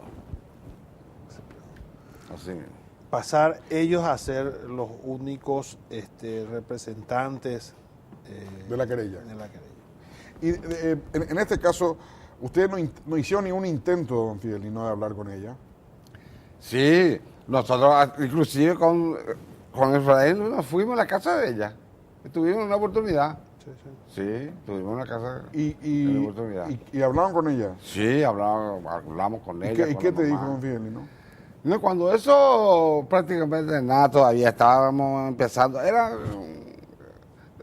Así mismo. Pasar ellos a ser los únicos representantes de la querella. de la querella. Y en este caso, ustedes no hicieron ningún intento, don Fidelino, de hablar con ella. Sí, nosotros inclusive con Efraín nos fuimos a la casa de ella. Y tuvimos una oportunidad. Sí, sí. Sí, tuvimos una casa Y, una oportunidad. y hablaron con ella. Sí, hablamos con ¿Y ella. qué, y con qué la te dijo mamá. don Fidelino? No, cuando eso prácticamente nada todavía, estábamos empezando, era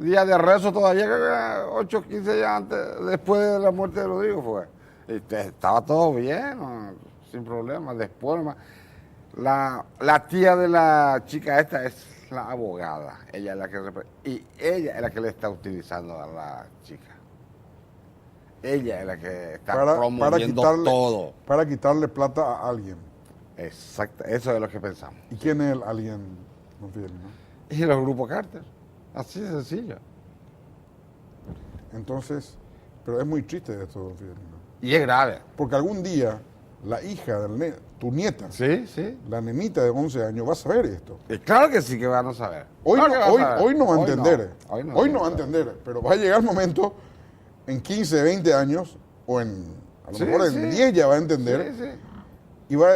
día de rezo todavía, creo que era 8, 15 días antes, después de la muerte de Rodrigo fue. Y estaba todo bien, ¿no? Sin problema. Después, nomás, la tía de la chica esta es la abogada, ella es la que y ella es la que le está utilizando a la chica. Ella es la que está promoviendo todo. Para quitarle plata a alguien. Exacto, eso es lo que pensamos. ¿Y quién es el alguien, don Fidelino? Y los grupos Carter. Así de sencillo. Entonces, pero es muy triste esto, don Fidelino. Y es grave. Porque algún día la hija del tu nieta, Sí, sí. la nenita de 11 años, va a saber esto. Y claro que sí que van a saber. Hoy, Claro que van a saber. hoy no va a Hoy entender. Hoy no va a entender. Pero va a llegar el momento, en 15, 20 años, o a lo Sí, mejor en sí. 10 ya va a entender. Sí, sí. Y va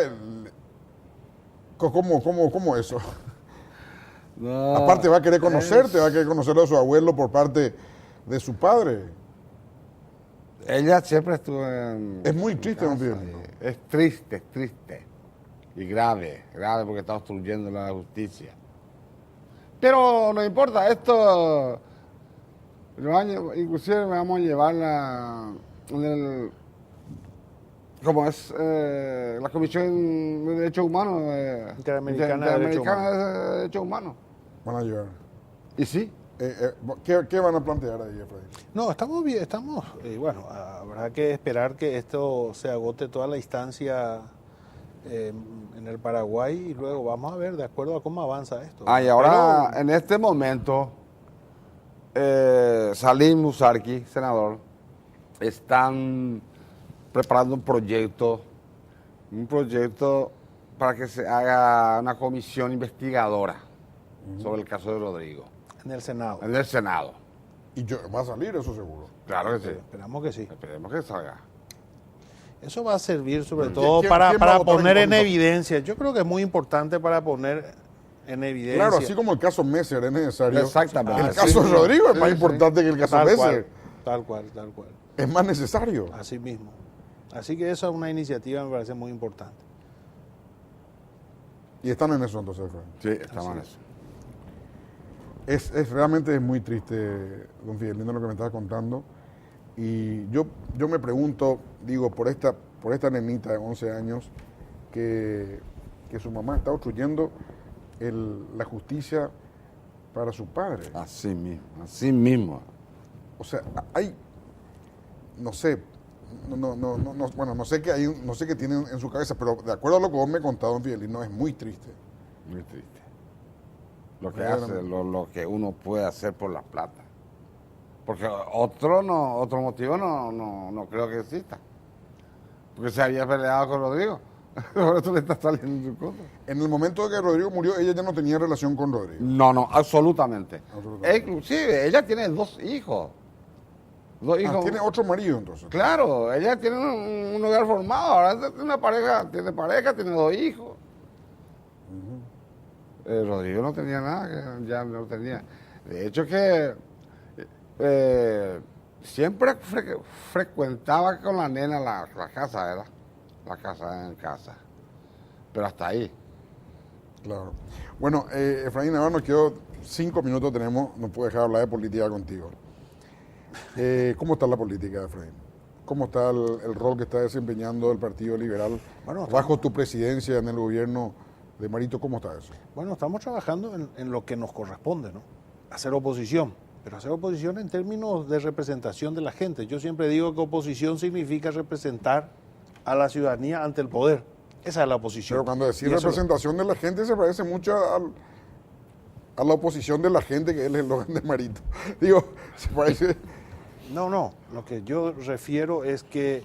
¿Cómo eso? No, Aparte va a querer conocerte, va a querer conocer a su abuelo por parte de su padre. Ella siempre estuvo en... Es muy triste, en don casa, Fidelino. y es triste, triste. Y grave porque está obstruyendo la justicia. Pero no importa, esto... Inclusive vamos a llevarla en el... Como es la Comisión de Derechos Humanos. Interamericana de Derechos de Derechos Humanos. Van a llegar. Y sí, ¿Qué van a plantear ahí, Efraín? No, estamos bien, bueno, habrá que esperar que esto se agote toda la instancia en el Paraguay y luego vamos a ver de acuerdo a cómo avanza esto. y ahora en este momento Salim Musarki, senador, están preparando un proyecto para que se haga una comisión investigadora sobre el caso de Rodrigo En el Senado. en el Senado. Y va a salir eso seguro. Claro que sí. Esperamos que sí. Esperemos que salga. Eso va a servir sobre ¿Quién- todo quién para va a votar poner en en contra? evidencia. Yo creo que es muy importante para poner en evidencia. Claro, así como el caso Messer es necesario. Exactamente. El Ah, caso sí, de Rodrigo es sí, más sí. importante que el caso tal Messer. cual, tal cual. Es más necesario. Así mismo. Así que eso es una iniciativa me parece muy importante. Y están en eso entonces, Efraín. Sí, estamos en eso. Realmente es muy triste, don Fidelino, lo que me estaba contando. Y yo me pregunto, digo, por esta nenita de 11 años, que su mamá está obstruyendo la justicia para su padre. Así mismo, así mismo. O sea, hay, no sé, bueno, no sé qué tienen en su cabeza, pero de acuerdo a lo que vos me contado, don Fidelino, es muy triste. Muy triste. Lo que Verdaderamente. hace, lo que uno puede hacer por la plata. Porque otro motivo no creo que exista. Porque se había peleado con Rodrigo. Por eso le está saliendo en su contra. En el momento de que Rodrigo murió, ella ya no tenía relación con Rodrigo. No, absolutamente. Absolutamente. Inclusive, ella tiene 2 hijos. 2 hijos. Tiene otro marido entonces. Claro, ella tiene un hogar formado. Ahora tiene pareja, tiene 2 hijos. Rodrigo no tenía nada, que ya no tenía. De hecho que siempre frecuentaba con la nena la casa, ¿verdad? La casa en casa. Pero hasta ahí. Claro. Bueno, Efraín Navarro, nos quedó 5 minutos tenemos, no puedo dejar de hablar de política contigo. ¿Cómo está la política, Efraín? ¿Cómo está el rol que está desempeñando el Partido Liberal bajo tu presidencia en el gobierno de Marito? ¿Cómo está eso? Bueno, estamos trabajando en lo que nos corresponde, ¿no? Hacer oposición, pero hacer oposición en términos de representación de la gente. Yo siempre digo que oposición significa representar a la ciudadanía ante el poder. Esa es la oposición. Pero cuando decís representación de la gente se parece mucho a la oposición de la gente, que es el eslogan de Marito. Digo, se parece... No, lo que yo refiero es que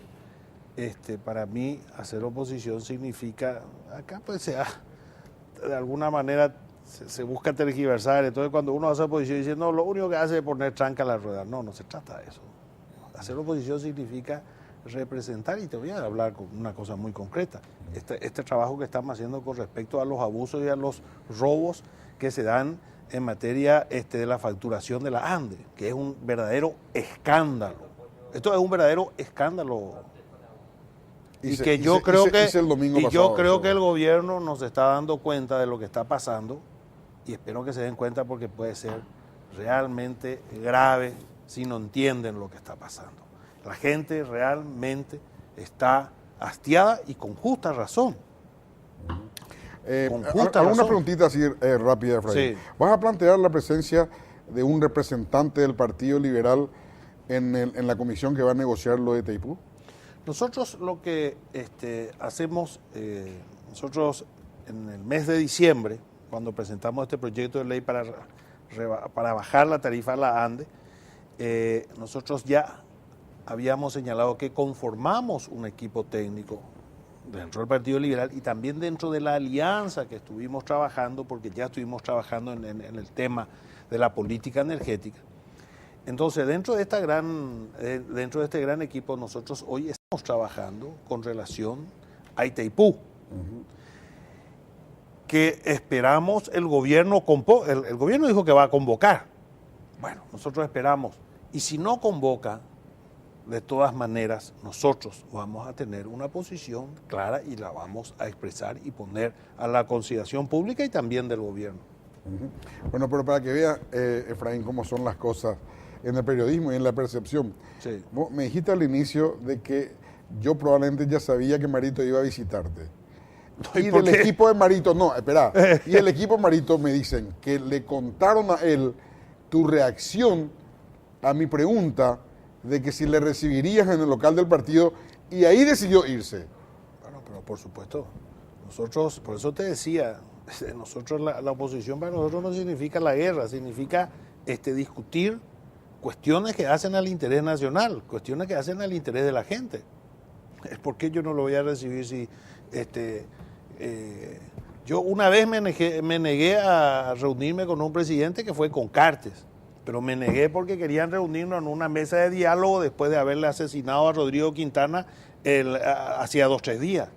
para mí hacer oposición significa, acá pues de alguna manera se busca tergiversar, entonces cuando uno hace oposición dice, no, lo único que hace es poner tranca a la rueda. No se trata de eso. Hacer oposición significa representar, y te voy a hablar con una cosa muy concreta, este trabajo que estamos haciendo con respecto a los abusos y a los robos que se dan en materia de la facturación de la ANDE, que es un verdadero escándalo. Esto es un verdadero escándalo. Y que yo creo que el gobierno nos está dando cuenta de lo que está pasando, y espero que se den cuenta porque puede ser realmente grave si no entienden lo que está pasando. La gente realmente está hastiada y con justa razón. Alguna preguntita así rápida, Efraín. Sí. ¿Vas a plantear la presencia de un representante del Partido Liberal en la comisión que va a negociar lo de Itaipú? Nosotros lo que hacemos, nosotros en el mes de diciembre, cuando presentamos este proyecto de ley para bajar la tarifa a la ANDE, nosotros ya habíamos señalado que conformamos un equipo técnico dentro del Partido Liberal y también dentro de la alianza que estuvimos trabajando, porque ya estuvimos trabajando en el tema de la política energética. Entonces, dentro de este gran equipo, nosotros hoy estamos trabajando con relación a Itaipú, que esperamos el gobierno dijo que va a convocar. Bueno, nosotros esperamos. Y si no convoca, de todas maneras, nosotros vamos a tener una posición clara y la vamos a expresar y poner a la consideración pública y también del gobierno. Bueno, pero para que vea, Efraín, cómo son las cosas en el periodismo y en la percepción. Sí. Vos me dijiste al inicio de que yo probablemente ya sabía que Marito iba a visitarte. Y del equipo de Marito, no, espera, y el equipo de Marito me dicen que le contaron a él tu reacción a mi pregunta de que si le recibirías en el local del partido, y ahí decidió irse. Bueno, pero por supuesto, nosotros, por eso te decía, nosotros la oposición para nosotros no significa la guerra, significa discutir cuestiones que hacen al interés nacional, cuestiones que hacen al interés de la gente. ¿Por qué yo no lo voy a recibir si yo una vez me negué a reunirme con un presidente que fue con Cartes, pero me negué porque querían reunirnos en una mesa de diálogo después de haberle asesinado a Rodrigo Quintana hacía 2 o 3 días.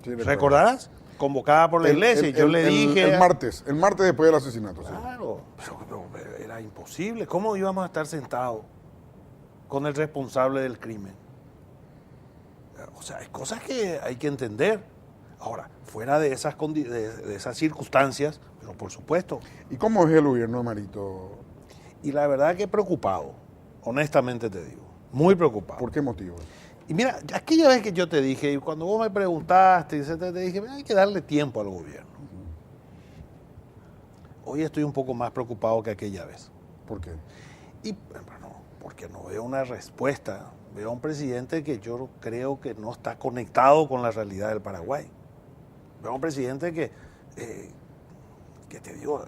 Sí, ¿Recordarás? Convocada por la iglesia, yo le dije... El martes después del asesinato. Claro, pero era imposible. ¿Cómo íbamos a estar sentados con el responsable del crimen? O sea, hay cosas que hay que entender. Ahora, fuera de esas circunstancias, pero por supuesto. ¿Y cómo es el gobierno de Marito? Y la verdad que preocupado, honestamente te digo, muy preocupado. ¿Por qué motivo? Y mira, aquella vez que yo te dije, y cuando vos me preguntaste, te dije, hay que darle tiempo al gobierno. Hoy estoy un poco más preocupado que aquella vez. ¿Por qué? Y bueno, porque no veo una respuesta. Veo a un presidente que yo creo que no está conectado con la realidad del Paraguay. Veo a un presidente que te digo,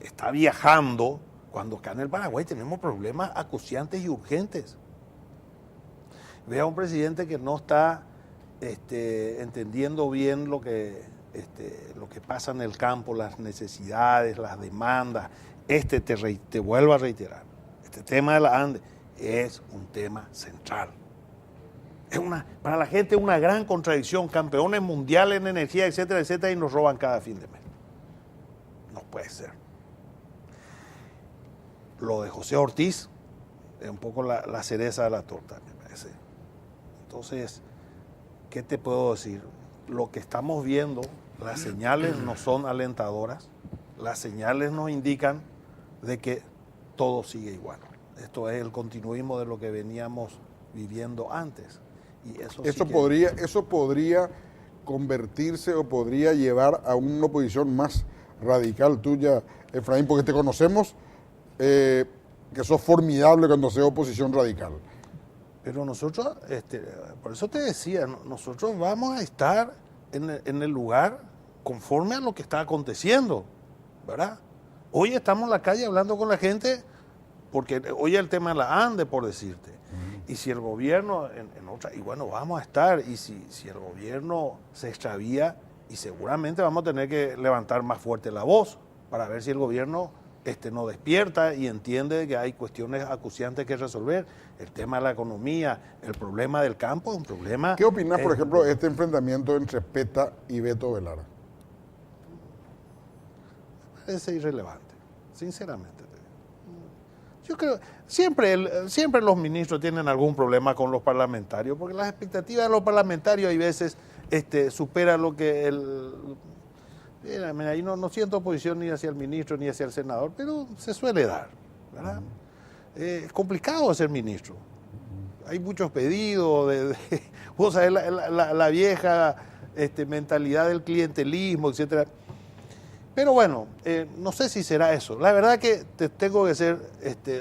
está viajando cuando acá en el Paraguay tenemos problemas acuciantes y urgentes. Veo a un presidente que no está entendiendo bien lo que pasa en el campo, las necesidades, las demandas. Te vuelvo a reiterar, este tema de la ANDE es un tema central. Para la gente es una gran contradicción, campeones mundiales en energía, etcétera, etcétera, y nos roban cada fin de mes. No puede ser. Lo de José Ortiz es un poco la cereza de la torta, me parece. Entonces, ¿qué te puedo decir? Lo que estamos viendo, las señales no son alentadoras, las señales nos indican de que todo sigue igual. Esto es el continuismo de lo que veníamos viviendo antes. Y eso podría convertirse o podría llevar a una oposición más radical tuya, Efraín, porque te conocemos que sos formidable cuando seas oposición radical. Pero nosotros, por eso te decía, nosotros vamos a estar en el lugar conforme a lo que está aconteciendo, ¿verdad? Hoy estamos en la calle hablando con la gente, porque hoy el tema de la ANDE, por decirte. Y si el gobierno, en otra, y bueno, vamos a estar, y si el gobierno se extravía, y seguramente vamos a tener que levantar más fuerte la voz para ver si el gobierno no despierta y entiende que hay cuestiones acuciantes que resolver. El tema de la economía, el problema del campo es un problema. ¿Qué opinas, por ejemplo, de este enfrentamiento entre PETA y Beto Velara? Es irrelevante, sinceramente. Yo creo, siempre los ministros tienen algún problema con los parlamentarios, porque las expectativas de los parlamentarios hay veces superan lo que ahí no siento oposición ni hacia el ministro ni hacia el senador, pero se suele dar, ¿verdad? Es complicado ser ministro. Hay muchos pedidos, vos sabés, la vieja mentalidad del clientelismo, etcétera. Pero bueno, no sé si será eso. La verdad que te tengo que ser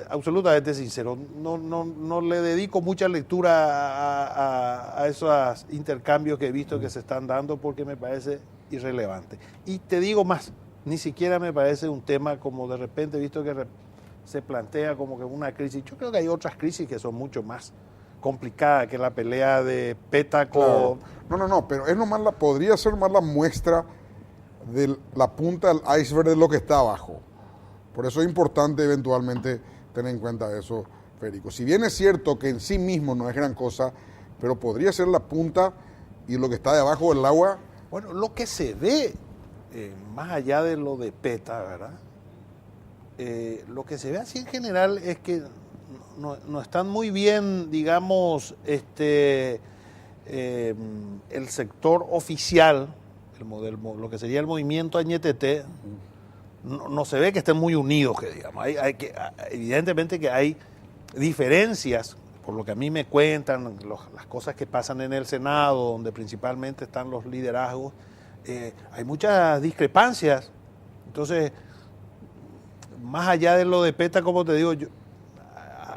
absolutamente sincero. No le dedico mucha lectura a esos intercambios que he visto que se están dando porque me parece irrelevante. Y te digo más, ni siquiera me parece un tema como de repente he visto que se plantea como que una crisis. Yo creo que hay otras crisis que son mucho más complicadas que la pelea de PETA con... Claro. No, pero es nomás podría ser más la muestra de la punta del iceberg de lo que está abajo. Por eso es importante eventualmente tener en cuenta eso, Federico. Si bien es cierto que en sí mismo no es gran cosa, pero podría ser la punta y lo que está debajo del agua. Bueno, lo que se ve, más allá de lo de PETA, ¿verdad? Lo que se ve así en general es que no están muy bien, digamos, el sector oficial, lo que sería el movimiento Añetete, no se ve que estén muy unidos, que digamos. Evidentemente que hay diferencias, por lo que a mí me cuentan, las cosas que pasan en el Senado, donde principalmente están los liderazgos, hay muchas discrepancias. Entonces, más allá de lo de PETA, como te digo,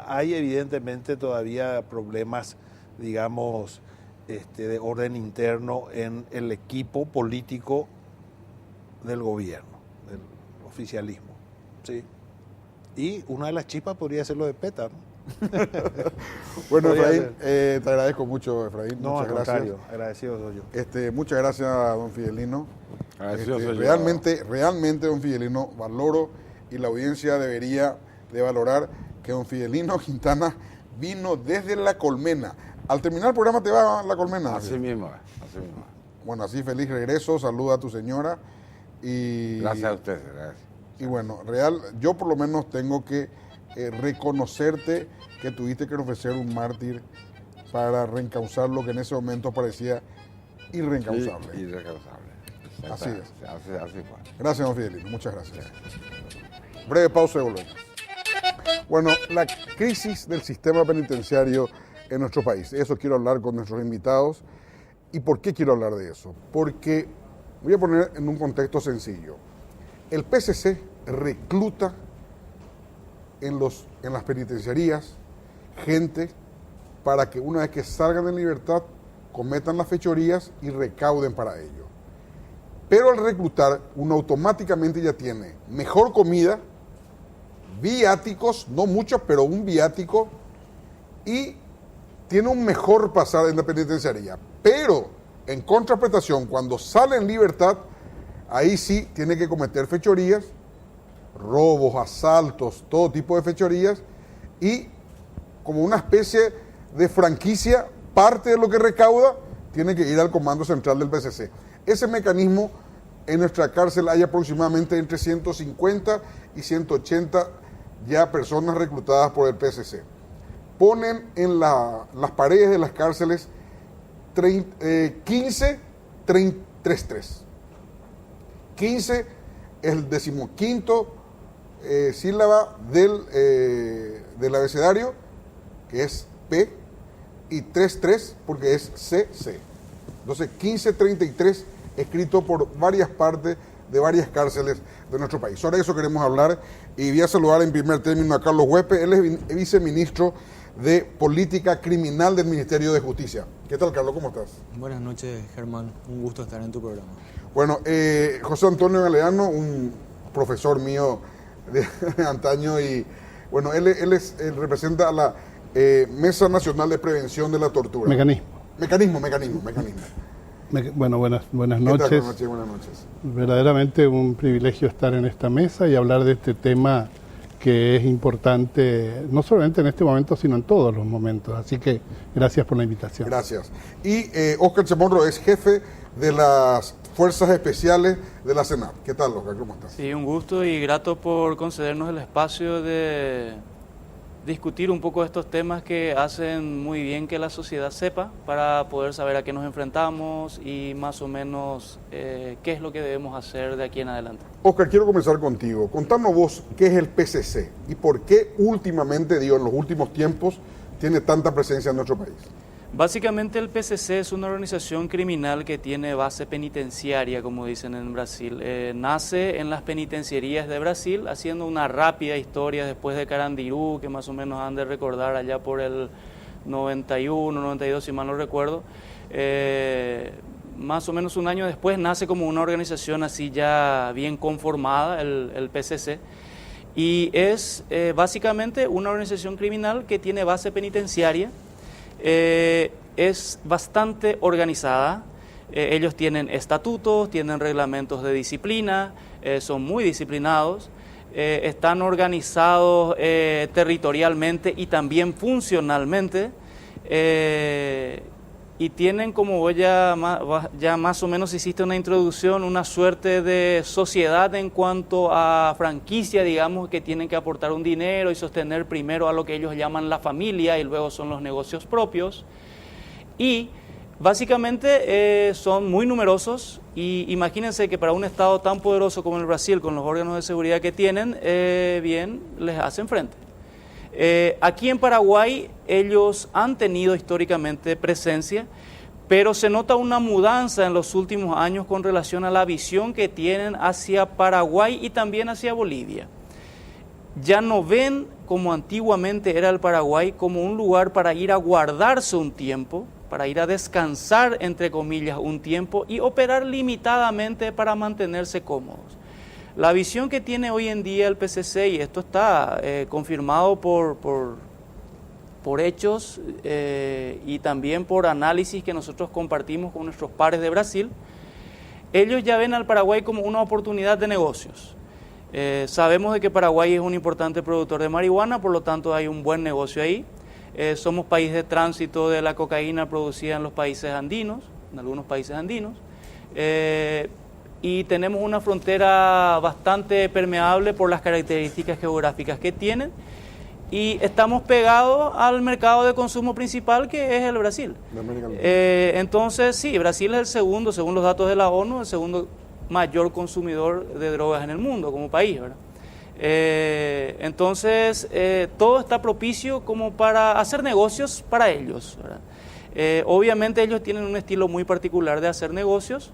hay evidentemente todavía problemas, digamos, de orden interno en el equipo político del gobierno, del oficialismo, ¿sí? Y una de las chispas podría ser lo de PETA, ¿no? Bueno, Efraín, te agradezco mucho, Efraín. No, muchas al gracias. contrario, agradecido soy yo. Muchas gracias, don Fidelino. Agradecido soy yo. Realmente, don Fidelino, valoro y la audiencia debería de valorar que don Fidelino Quintana vino desde La Colmena. Al terminar el programa te va a La Colmena. Así mismo. Bueno, así feliz regreso, saluda a tu señora y... Gracias a ustedes, gracias. Y bueno, yo por lo menos tengo que reconocerte que tuviste que ofrecer un mártir para reencauzar lo que en ese momento parecía irreencauzable. Irreencauzable. Así es. Así fue. Gracias, don Fidelino, muchas gracias. Breve pausa y volvemos. Bueno, la crisis del sistema penitenciario en nuestro país. Eso quiero hablar con nuestros invitados. ¿Y por qué quiero hablar de eso? Porque voy a poner en un contexto sencillo. El PCC recluta en las penitenciarías gente para que una vez que salgan en libertad cometan las fechorías y recauden para ello. Pero al reclutar, uno automáticamente ya tiene mejor comida, viáticos, no muchos, pero un viático, y tiene un mejor pasar en la penitenciaría. Pero, en contraprestación, cuando sale en libertad, ahí sí tiene que cometer fechorías, robos, asaltos, todo tipo de fechorías, y como una especie de franquicia parte de lo que recauda tiene que ir al comando central del PCC. Ese mecanismo, en nuestra cárcel hay aproximadamente entre 150 y 180 ya personas reclutadas por el PCC. Ponen en las paredes de las cárceles 15, 33. 15 es el 15º sílaba del abecedario, que es P, y 33 porque es CC. Entonces 1533 escrito por varias partes de varias cárceles de nuestro país. Sobre eso queremos hablar y voy a saludar en primer término a Carlos Huepe. Él es viceministro de Política Criminal del Ministerio de Justicia. ¿Qué tal, Carlos? ¿Cómo estás? Buenas noches, Germán. Un gusto estar en tu programa. Bueno, José Antonio Galeano, un profesor mío de antaño, y bueno, él representa a la Mesa Nacional de Prevención de la Tortura. Mecanismo. Bueno, buenas ¿Qué noches. tal? Buenas noches. Verdaderamente un privilegio estar en esta mesa y hablar de este tema que es importante, no solamente en este momento, sino en todos los momentos. Así que gracias por la invitación. Gracias. Y Óscar Chamorro es jefe de las Fuerzas Especiales de la Senat. ¿Qué tal, Óscar? ¿Cómo estás? Sí, un gusto y grato por concedernos el espacio de discutir un poco estos temas que hacen muy bien que la sociedad sepa para poder saber a qué nos enfrentamos y más o menos qué es lo que debemos hacer de aquí en adelante. Óscar, quiero comenzar contigo. Contanos vos qué es el PCC y por qué últimamente, en los últimos tiempos, tiene tanta presencia en nuestro país. Básicamente el PCC es una organización criminal que tiene base penitenciaria, como dicen en Brasil. Nace en las penitenciarías de Brasil, haciendo una rápida historia después de Carandiru, que más o menos han de recordar allá por el 91, 92, si mal no recuerdo. Más o menos un año después nace como una organización así ya bien conformada, el PCC. Y es básicamente una organización criminal que tiene base penitenciaria. Es bastante organizada, ellos tienen estatutos, tienen reglamentos de disciplina, son muy disciplinados, están organizados territorialmente y también funcionalmente, y tienen, como vos ya más o menos hiciste una introducción, una suerte de sociedad en cuanto a franquicia, digamos, que tienen que aportar un dinero y sostener primero a lo que ellos llaman la familia y luego son los negocios propios. Y básicamente son muy numerosos y imagínense que para un estado tan poderoso como el Brasil, con los órganos de seguridad que tienen, bien les hacen frente. Aquí en Paraguay ellos han tenido históricamente presencia, pero se nota una mudanza en los últimos años con relación a la visión que tienen hacia Paraguay y también hacia Bolivia. Ya no ven, como antiguamente era el Paraguay, como un lugar para ir a guardarse un tiempo, para ir a descansar, entre comillas, un tiempo y operar limitadamente para mantenerse cómodos. La visión que tiene hoy en día el PCC, y esto está confirmado por hechos y también por análisis que nosotros compartimos con nuestros pares de Brasil, ellos ya ven al Paraguay como una oportunidad de negocios. Sabemos de que Paraguay es un importante productor de marihuana, por lo tanto hay un buen negocio ahí. Somos país de tránsito de la cocaína producida en los países andinos, en algunos países andinos. Y tenemos una frontera bastante permeable por las características geográficas que tienen y estamos pegados al mercado de consumo principal, que es el Brasil. Entonces, sí, Brasil es el segundo, según los datos de la ONU, el segundo mayor consumidor de drogas en el mundo como país, ¿verdad? Entonces, todo está propicio como para hacer negocios para ellos, ¿verdad? Obviamente ellos tienen un estilo muy particular de hacer negocios,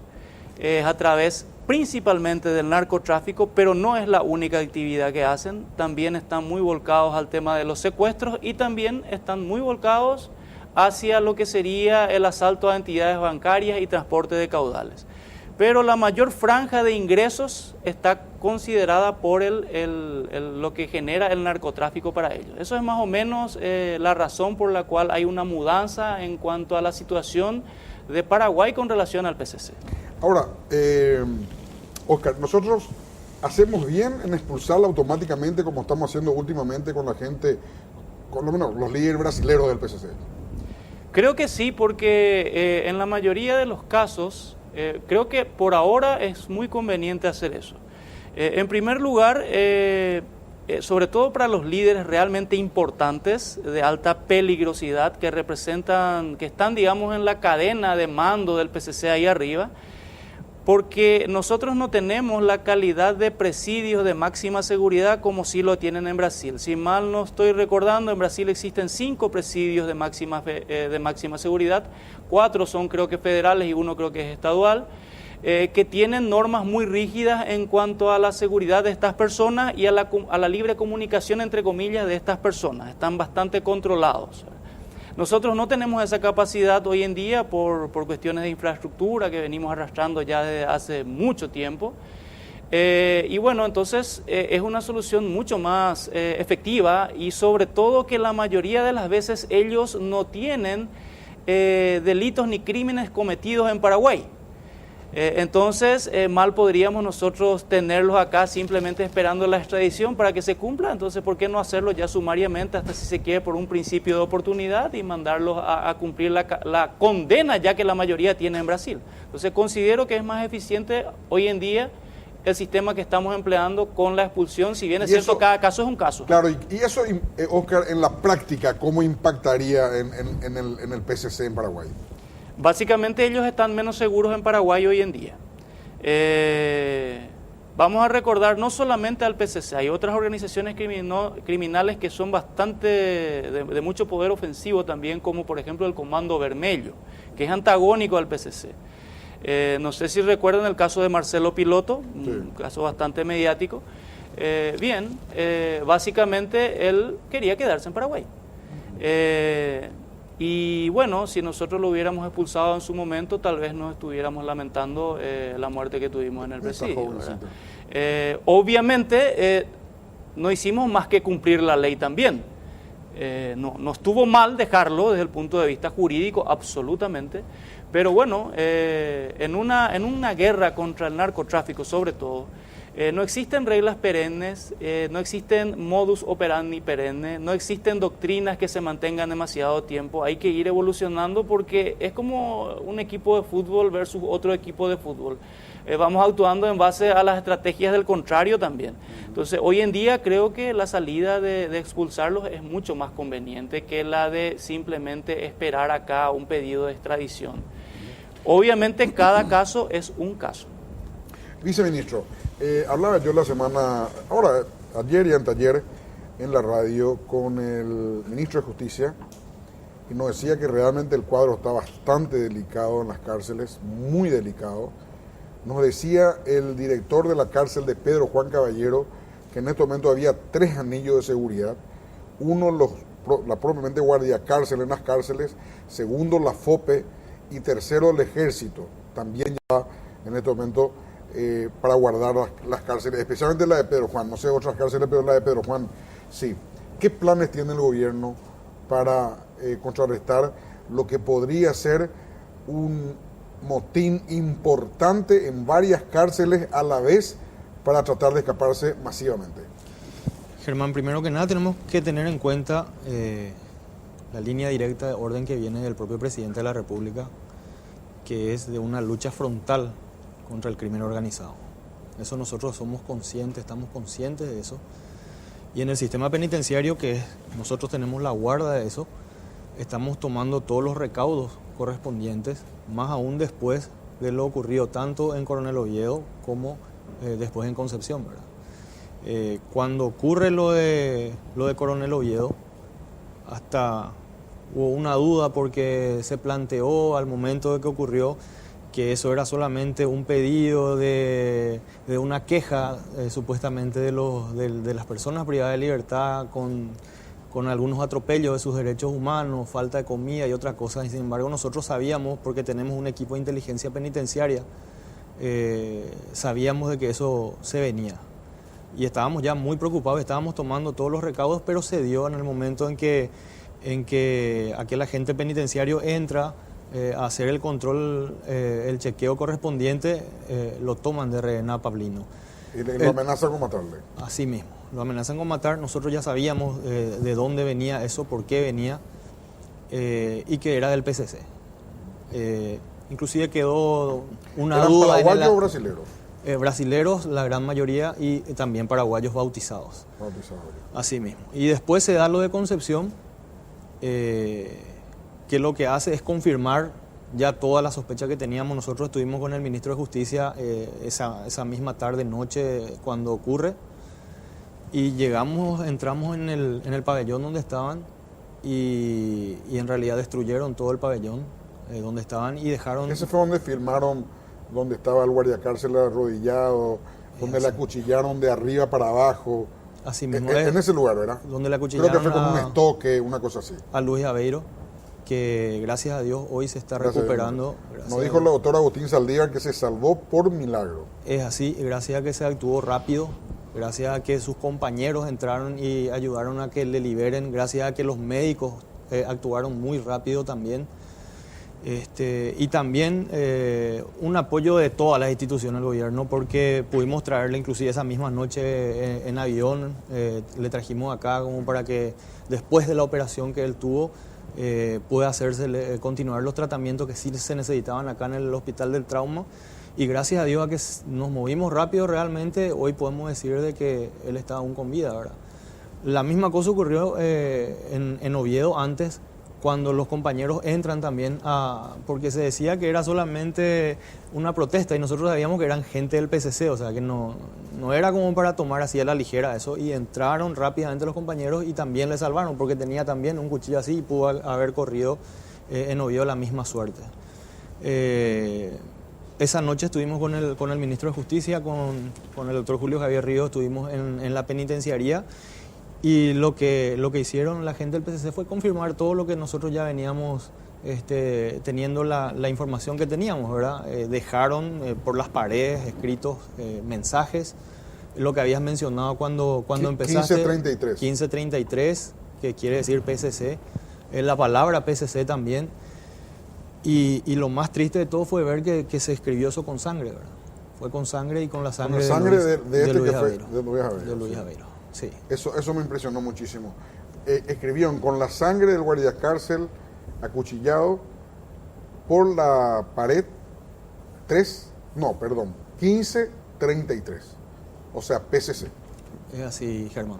a través principalmente del narcotráfico, pero no es la única actividad que hacen. También están muy volcados al tema de los secuestros y también están muy volcados hacia lo que sería el asalto a entidades bancarias y transporte de caudales. Pero la mayor franja de ingresos está considerada por lo que genera el narcotráfico para ellos. Eso es más o menos la razón por la cual hay una mudanza en cuanto a la situación de Paraguay con relación al PCC. Ahora, Óscar, nosotros hacemos bien en expulsarla automáticamente como estamos haciendo últimamente con la gente, con lo menos los líderes brasileños del PCC. Creo que sí, porque en la mayoría de los casos, creo que por ahora es muy conveniente hacer eso. En primer lugar, sobre todo para los líderes realmente importantes, de alta peligrosidad, que representan, que están, digamos, en la cadena de mando del PCC ahí arriba, porque nosotros no tenemos la calidad de presidios de máxima seguridad como sí lo tienen en Brasil. Si mal no estoy recordando, en Brasil existen 5 presidios de máxima seguridad, 4 son creo que federales y 1 creo que es estadual, que tienen normas muy rígidas en cuanto a la seguridad de estas personas y a la libre comunicación, entre comillas, de estas personas. Están bastante controlados. Nosotros no tenemos esa capacidad hoy en día por cuestiones de infraestructura que venimos arrastrando ya desde hace mucho tiempo. Y bueno, entonces es una solución mucho más efectiva y sobre todo que la mayoría de las veces ellos no tienen delitos ni crímenes cometidos en Paraguay. Entonces, mal podríamos nosotros tenerlos acá simplemente esperando la extradición para que se cumpla. Entonces, ¿por qué no hacerlo ya sumariamente, hasta si se quiere, por un principio de oportunidad y mandarlos a cumplir la condena ya que la mayoría tiene en Brasil? Entonces, considero que es más eficiente hoy en día el sistema que estamos empleando con la expulsión, si bien es cierto, cada caso es un caso. Claro, y eso, Oscar, en la práctica, ¿cómo impactaría en el PCC en Paraguay? Básicamente ellos están menos seguros en Paraguay hoy en día. Vamos a recordar no solamente al PCC, hay otras organizaciones criminales que son bastante de mucho poder ofensivo también, como por ejemplo el Comando Vermelho, que es antagónico al PCC. No sé si recuerdan el caso de Marcelo Piloto, sí, un caso bastante mediático. Básicamente él quería quedarse en Paraguay. Y bueno, si nosotros lo hubiéramos expulsado en su momento, tal vez nos estuviéramos lamentando la muerte que tuvimos en el presidio. Obviamente, no hicimos más que cumplir la ley también. No estuvo mal dejarlo desde el punto de vista jurídico, absolutamente. Pero bueno, en una guerra contra el narcotráfico, sobre todo, no existen reglas perennes, no existen modus operandi perennes, no existen doctrinas que se mantengan demasiado tiempo. Hay que ir evolucionando porque es como un equipo de fútbol versus otro equipo de fútbol. Vamos actuando en base a las estrategias del contrario también. Entonces, hoy en día creo que la salida de expulsarlos es mucho más conveniente que la de simplemente esperar acá un pedido de extradición. Obviamente, cada caso es un caso. Viceministro, hablaba yo ayer y anteayer, en la radio con el ministro de Justicia y nos decía que realmente el cuadro está bastante delicado en las cárceles, muy delicado. Nos decía el director de la cárcel de Pedro Juan Caballero que en este momento había 3 anillos de seguridad. Uno, la propiamente guardia cárcel en las cárceles. Segundo, la FOPE. Y tercero, el ejército. También ya en este momento para guardar las cárceles, especialmente la de Pedro Juan. No sé otras cárceles, pero la de Pedro Juan sí. ¿Qué planes tiene el gobierno para contrarrestar lo que podría ser un motín importante en varias cárceles a la vez para tratar de escaparse masivamente? Germán, primero que nada tenemos que tener en cuenta la línea directa de orden que viene del propio presidente de la República, que es de una lucha frontal contra el crimen organizado. Eso nosotros somos conscientes, estamos conscientes de eso. Y en el sistema penitenciario, nosotros tenemos la guarda de eso, estamos tomando todos los recaudos correspondientes, más aún después de lo ocurrido tanto en Coronel Oviedo como después en Concepción, ¿verdad? Cuando ocurre lo de Coronel Oviedo, hasta hubo una duda porque se planteó al momento de que ocurrió que eso era solamente un pedido de una queja supuestamente de las personas privadas de libertad con algunos atropellos de sus derechos humanos, falta de comida y otra cosa. Y sin embargo nosotros sabíamos, porque tenemos un equipo de inteligencia penitenciaria, sabíamos de que eso se venía. Y estábamos ya muy preocupados, estábamos tomando todos los recaudos, pero se dio en el momento en que aquel agente penitenciario entra a hacer el control, el chequeo correspondiente, lo toman de rehén a Pablino. ¿Y lo amenazan con matarle? Así mismo, lo amenazan con matar. Nosotros ya sabíamos de dónde venía eso, por qué venía. y que era del PCC. Inclusive quedó una ¿Eran duda en paraguayos o brasileros? Brasileros, la gran mayoría, y también paraguayos bautizados. Así mismo. Y después se da lo de Concepción, que lo que hace es confirmar ya toda la sospecha que teníamos. Nosotros estuvimos con el ministro de Justicia esa misma tarde, noche, cuando ocurre, y entramos en el pabellón donde estaban, y en realidad destruyeron todo el pabellón donde estaban y dejaron... Ese fue donde filmaron, donde estaba el guardiacárcel arrodillado, donde la acuchillaron de arriba para abajo. Así mismo En ese lugar, ¿verdad? Donde la acuchillaron. Creo que fue como un estoque, una cosa así. A Luis Aveiro, que gracias a Dios hoy se está recuperando. Nos dijo la doctora Agustín Saldívar que se salvó por milagro. Es así, gracias a que se actuó rápido, gracias a que sus compañeros entraron y ayudaron a que le liberen, gracias a que los médicos actuaron muy rápido también. Y también un apoyo de todas las instituciones del gobierno, porque pudimos traerle inclusive esa misma noche en avión, le trajimos acá como para que después de la operación que él tuvo pueda continuar los tratamientos que sí se necesitaban acá en el Hospital del Trauma, y gracias a Dios a que nos movimos rápido realmente, hoy podemos decir de que él está aún con vida, ¿verdad? La misma cosa ocurrió en Oviedo antes, cuando los compañeros entran también porque se decía que era solamente una protesta y nosotros sabíamos que eran gente del PCC, o sea que no era como para tomar así a la ligera eso, y entraron rápidamente los compañeros y también le salvaron porque tenía también un cuchillo así y pudo haber corrido en Oviedo la misma suerte. Esa noche estuvimos con el ministro de Justicia, con el doctor Julio Javier Ríos, estuvimos en la penitenciaría. Y lo que hicieron la gente del PCC fue confirmar todo lo que nosotros ya veníamos teniendo la información que teníamos, ¿verdad? Dejaron por las paredes escritos mensajes, lo que habías mencionado cuando empezaste. 1533. 1533, que quiere decir PCC, la palabra PCC también. Y lo más triste de todo fue ver que se escribió eso con sangre, ¿verdad? Fue con sangre y con la sangre, de Luis Aveiro. Aveiro. Sí. Eso me impresionó muchísimo. Escribieron con la sangre del guardiacárcel acuchillado por la pared 1533. O sea, PCC. Es así, Germán.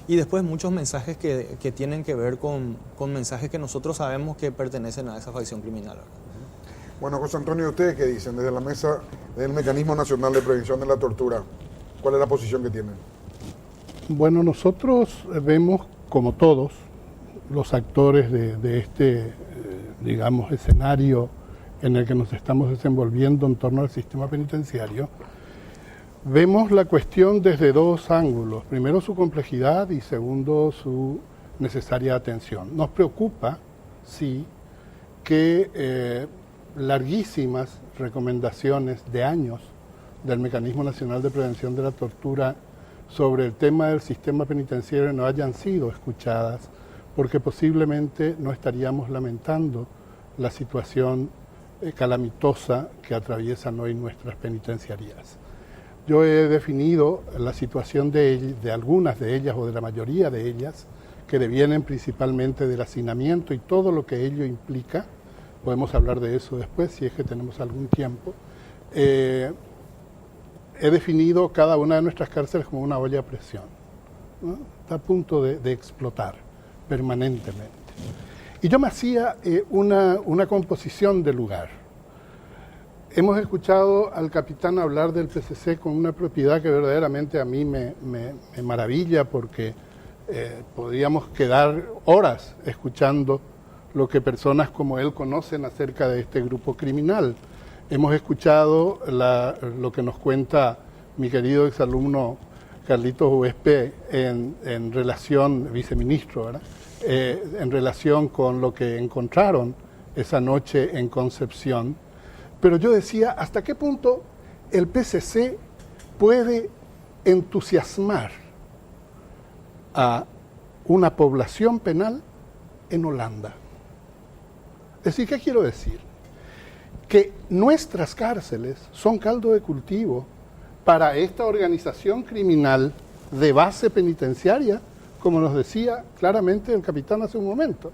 Y después muchos mensajes que tienen que ver con mensajes que nosotros sabemos que pertenecen a esa facción criminal. Bueno, José Antonio, ¿ustedes qué dicen desde la mesa del Mecanismo Nacional de Prevención de la Tortura? ¿Cuál es la posición que tienen? Bueno, nosotros vemos, como todos los actores de este, digamos, escenario en el que nos estamos desenvolviendo en torno al sistema penitenciario, vemos la cuestión desde dos ángulos. Primero, su complejidad y segundo, su necesaria atención. Nos preocupa, sí, que larguísimas recomendaciones de años del Mecanismo Nacional de Prevención de la Tortura sobre el tema del sistema penitenciario no hayan sido escuchadas, porque posiblemente no estaríamos lamentando la situación calamitosa que atraviesan hoy nuestras penitenciarías. Yo he definido la situación de algunas de ellas o de la mayoría de ellas, que devienen principalmente del hacinamiento y todo lo que ello implica. Podemos hablar de eso después si es que tenemos algún tiempo. He definido cada una de nuestras cárceles como una olla a presión, ¿no? Está a punto de explotar permanentemente. Y yo me hacía una composición del lugar. Hemos escuchado al capitán hablar del PCC con una propiedad que verdaderamente a mí me maravilla, porque podríamos quedar horas escuchando lo que personas como él conocen acerca de este grupo criminal. Hemos escuchado lo que nos cuenta mi querido exalumno Carlitos Huespe en relación, viceministro, ¿verdad? En relación con lo que encontraron esa noche en Concepción. Pero yo decía, ¿hasta qué punto el PCC puede entusiasmar a una población penal en Holanda? Es decir, ¿qué quiero decir? Que nuestras cárceles son caldo de cultivo para esta organización criminal de base penitenciaria, como nos decía claramente el capitán hace un momento.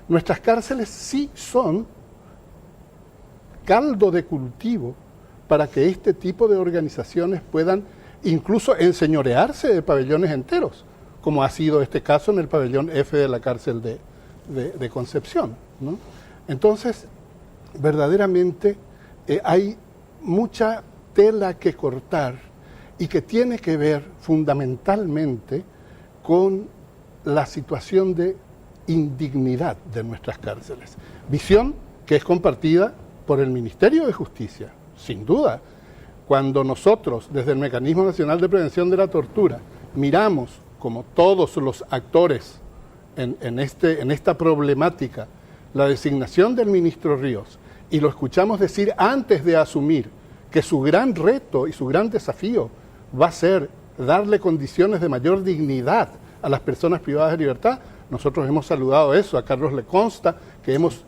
nuestras cárceles sí son caldo de cultivo para que este tipo de organizaciones puedan incluso enseñorearse de pabellones enteros, como ha sido este caso en el pabellón F de la cárcel de Concepción, ¿no? Entonces, verdaderamente hay mucha tela que cortar y que tiene que ver fundamentalmente con la situación de indignidad de nuestras cárceles. Visión que es compartida por el Ministerio de Justicia, sin duda. Cuando nosotros, desde el Mecanismo Nacional de Prevención de la Tortura, miramos como todos los actores en esta problemática la designación del ministro Ríos y lo escuchamos decir antes de asumir que su gran reto y su gran desafío va a ser darle condiciones de mayor dignidad a las personas privadas de libertad, nosotros hemos saludado eso. A Carlos le consta que hemos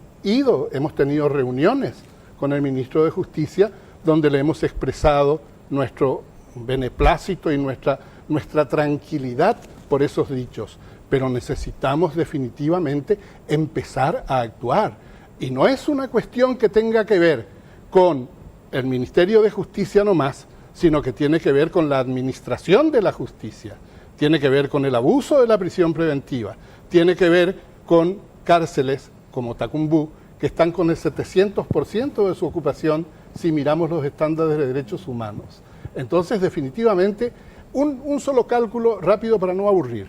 tenido reuniones con el ministro de Justicia donde le hemos expresado nuestro beneplácito y nuestra tranquilidad por esos dichos. Pero necesitamos definitivamente empezar a actuar. Y no es una cuestión que tenga que ver con el Ministerio de Justicia nomás, sino que tiene que ver con la administración de la justicia, tiene que ver con el abuso de la prisión preventiva, tiene que ver con cárceles como Tacumbú, que están con el 700% de su ocupación si miramos los estándares de derechos humanos. Entonces, definitivamente, un solo cálculo rápido para no aburrir.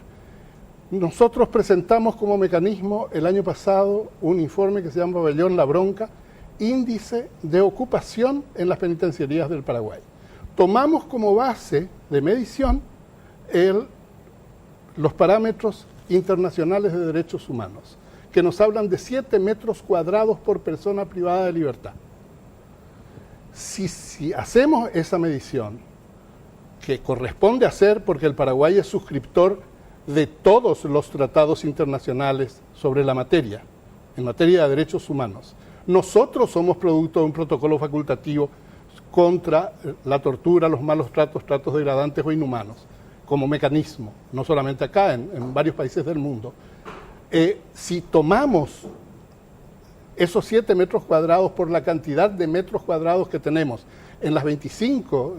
Nosotros presentamos como mecanismo el año pasado un informe que se llama Pabellón La Bronca, índice de ocupación en las penitenciarías del Paraguay. Tomamos como base de medición los parámetros internacionales de derechos humanos, que nos hablan de 7 metros cuadrados por persona privada de libertad. Si hacemos esa medición, que corresponde hacer porque el Paraguay es suscriptor de todos los tratados internacionales sobre la materia, en materia de derechos humanos, nosotros somos producto de un protocolo facultativo contra la tortura, los malos tratos, tratos degradantes o inhumanos, como mecanismo, no solamente acá, en varios países del mundo. Si tomamos esos 7 metros cuadrados por la cantidad de metros cuadrados que tenemos en los 25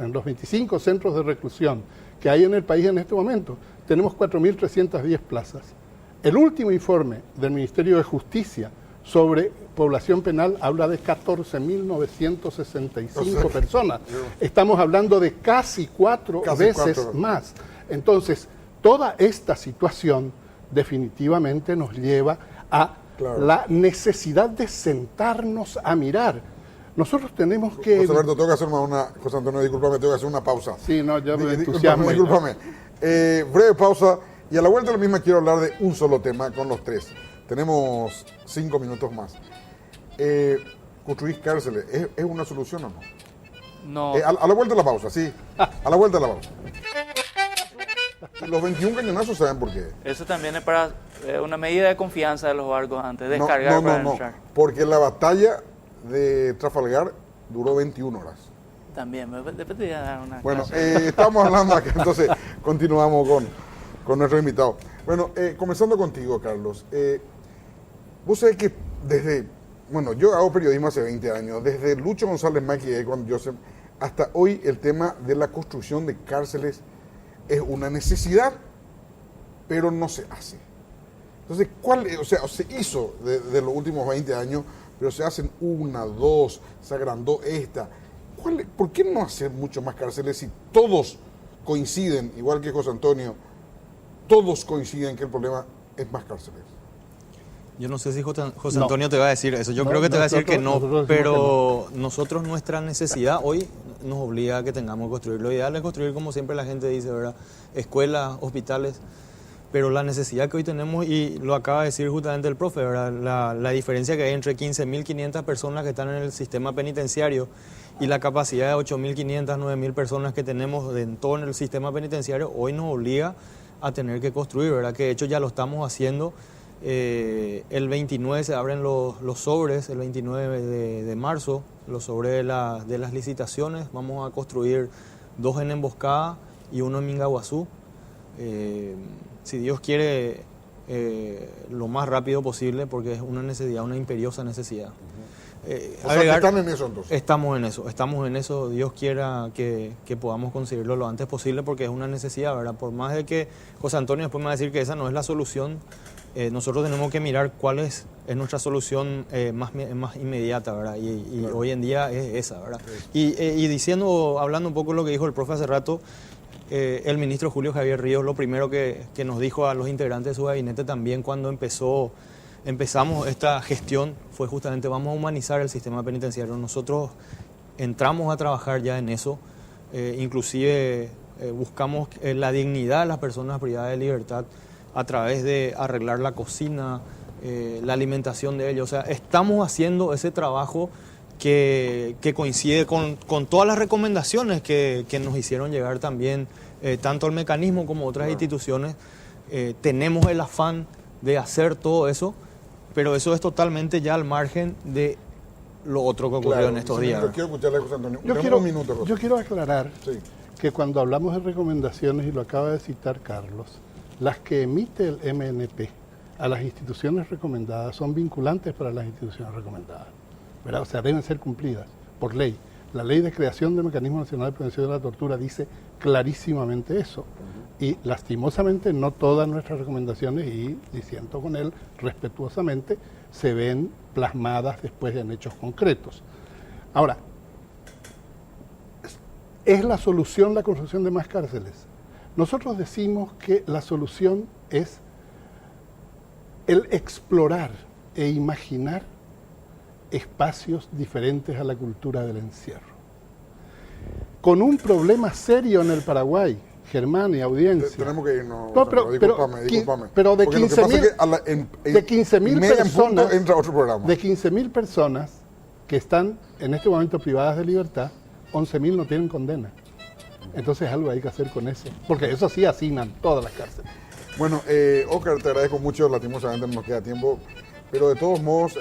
centros de reclusión que hay en el país en este momento, tenemos 4.310 plazas. El último informe del Ministerio de Justicia sobre población penal habla de 14.965 personas. Estamos hablando de casi cuatro veces más. Entonces, toda esta situación definitivamente nos lleva a la necesidad de sentarnos a mirar. Nosotros tenemos que... José Alberto, tengo que hacer José Antonio, discúlpame, tengo que hacer una pausa. Sí, no, yo me entusiasmo. Discúlpame. Breve pausa y a la vuelta de la misma quiero hablar de un solo tema con los tres. Tenemos 5 minutos más. ¿Construir cárceles es una solución o no? No. A la vuelta de la pausa, sí. A la vuelta de la pausa. Los 21 cañonazos, ¿saben por qué? Eso también es para una medida de confianza de los barcos antes, descargar para entrar. Porque la batalla de Trafalgar duró 21 horas. También, después te voy a dar una Bueno, clase. estamos hablando acá, entonces continuamos con nuestro invitado. Bueno, comenzando contigo, Carlos. Vos sabés que yo hago periodismo hace 20 años, desde Lucho González Macri y Juan Joseph, hasta hoy el tema de la construcción de cárceles es una necesidad, pero no se hace. Entonces, se hizo de los últimos 20 años, pero se hacen 1, 2, se agrandó esta. ¿Por qué no hacer mucho más cárceles si todos coinciden, igual que José Antonio, todos coinciden que el problema es más cárceles? Yo no sé si José Antonio te va a decir eso. Yo creo que te va a decir que no, pero nosotros, nuestra necesidad hoy nos obliga a que tengamos que construir. Lo ideal es construir, como siempre la gente dice, ¿verdad? Escuelas, hospitales, pero la necesidad que hoy tenemos, y lo acaba de decir justamente el profe, ¿verdad? La diferencia que hay entre 15.500 personas que están en el sistema penitenciario y la capacidad de 8.500, 9.000 personas que tenemos en todo el sistema penitenciario, hoy nos obliga a tener que construir, ¿verdad? Que de hecho ya lo estamos haciendo. El 29 se abren los sobres, el 29 de marzo, los sobres de las licitaciones. Vamos a construir 2 en Emboscada y 1 en Mingaguazú. Si Dios quiere, lo más rápido posible porque es una necesidad, una imperiosa necesidad. O sea, que están en eso entonces. Estamos en eso. Dios quiera que podamos conseguirlo lo antes posible porque es una necesidad, ¿verdad? Por más de que José Antonio después me va a decir que esa no es la solución, nosotros tenemos que mirar cuál es nuestra solución más inmediata, ¿verdad? Y claro, hoy en día es esa, ¿verdad? Sí. Hablando un poco de lo que dijo el profe hace rato, el ministro Julio Javier Ríos, lo primero que nos dijo a los integrantes de su gabinete también cuando empezamos esta gestión fue justamente vamos a humanizar el sistema penitenciario. Nosotros entramos a trabajar ya en eso, inclusive buscamos la dignidad de las personas privadas de libertad a través de arreglar la cocina, la alimentación de ellos. O sea, estamos haciendo ese trabajo que coincide con todas las recomendaciones que nos hicieron llegar también, tanto el mecanismo como otras instituciones. Tenemos el afán de hacer todo eso, pero eso es totalmente ya al margen de lo otro que ocurrió en estos días. Quiero escucharle a José Antonio. Yo quiero aclarar que cuando hablamos de recomendaciones, y lo acaba de citar Carlos, las que emite el MNP a las instituciones recomendadas son vinculantes para las instituciones recomendadas, ¿verdad? O sea, deben ser cumplidas por ley. La ley de creación del Mecanismo Nacional de Prevención de la Tortura dice clarísimamente eso. Y lastimosamente no todas nuestras recomendaciones, y siento con él respetuosamente, se ven plasmadas después en hechos concretos. Ahora, ¿es la solución la construcción de más cárceles? Nosotros decimos que la solución es el explorar e imaginar espacios diferentes a la cultura del encierro. Con un problema serio en el Paraguay, Germán y audiencia. Tenemos que irnos. No, pero de 15.000 personas, entra otro programa. De 15.000 personas que están en este momento privadas de libertad, 11.000 no tienen condena. Entonces algo hay que hacer con eso, porque eso sí hacinan todas las cárceles. Bueno, Óscar, te agradezco mucho, lastimosamente no nos queda tiempo, pero de todos modos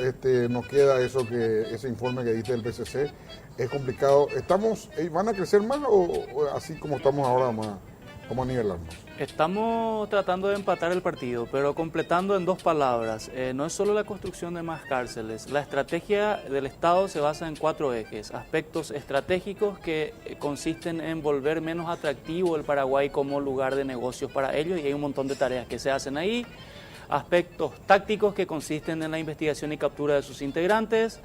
nos queda ese informe que diste del PCC, es complicado. ¿Van a crecer más o así como estamos ahora vamos a nivelarnos? Estamos tratando de empatar el partido, pero completando en dos palabras. No es solo la construcción de más cárceles. La estrategia del Estado se basa en 4 ejes. Aspectos estratégicos que consisten en volver menos atractivo el Paraguay como lugar de negocios para ellos, y hay un montón de tareas que se hacen ahí. Aspectos tácticos que consisten en la investigación y captura de sus integrantes.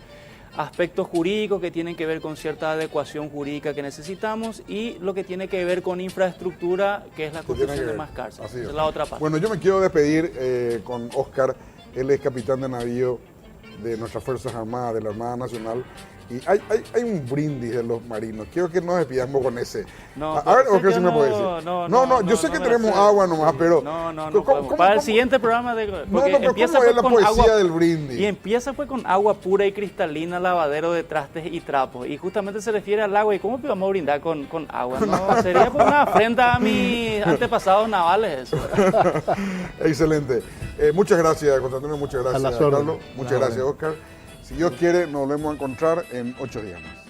Aspectos jurídicos que tienen que ver con cierta adecuación jurídica que necesitamos, y lo que tiene que ver con infraestructura, que es la construcción de más cárceles. Esa es la otra parte. Bueno, yo me quiero despedir con Óscar. Él es capitán de navío de nuestras Fuerzas Armadas, de la Armada Nacional. Y hay un brindis de los marinos. Quiero que nos despidamos con ese. No, a ver, Óscar, si me puede decir. No, yo sé que tenemos agua nomás, pero... ¿Cómo, para el siguiente programa... Pero empieza ¿cómo es la poesía agua, del brindis? Y empieza pues con agua pura y cristalina, lavadero de trastes y trapos. Y justamente se refiere al agua. ¿Y cómo vamos a brindar con agua? No, sería pues una afrenta a mis antepasados navales eso. Excelente. Muchas gracias, José Antonio. Muchas gracias, Carlos. Muchas gracias, Óscar. Si Dios quiere, nos volvemos a encontrar en 8 días más.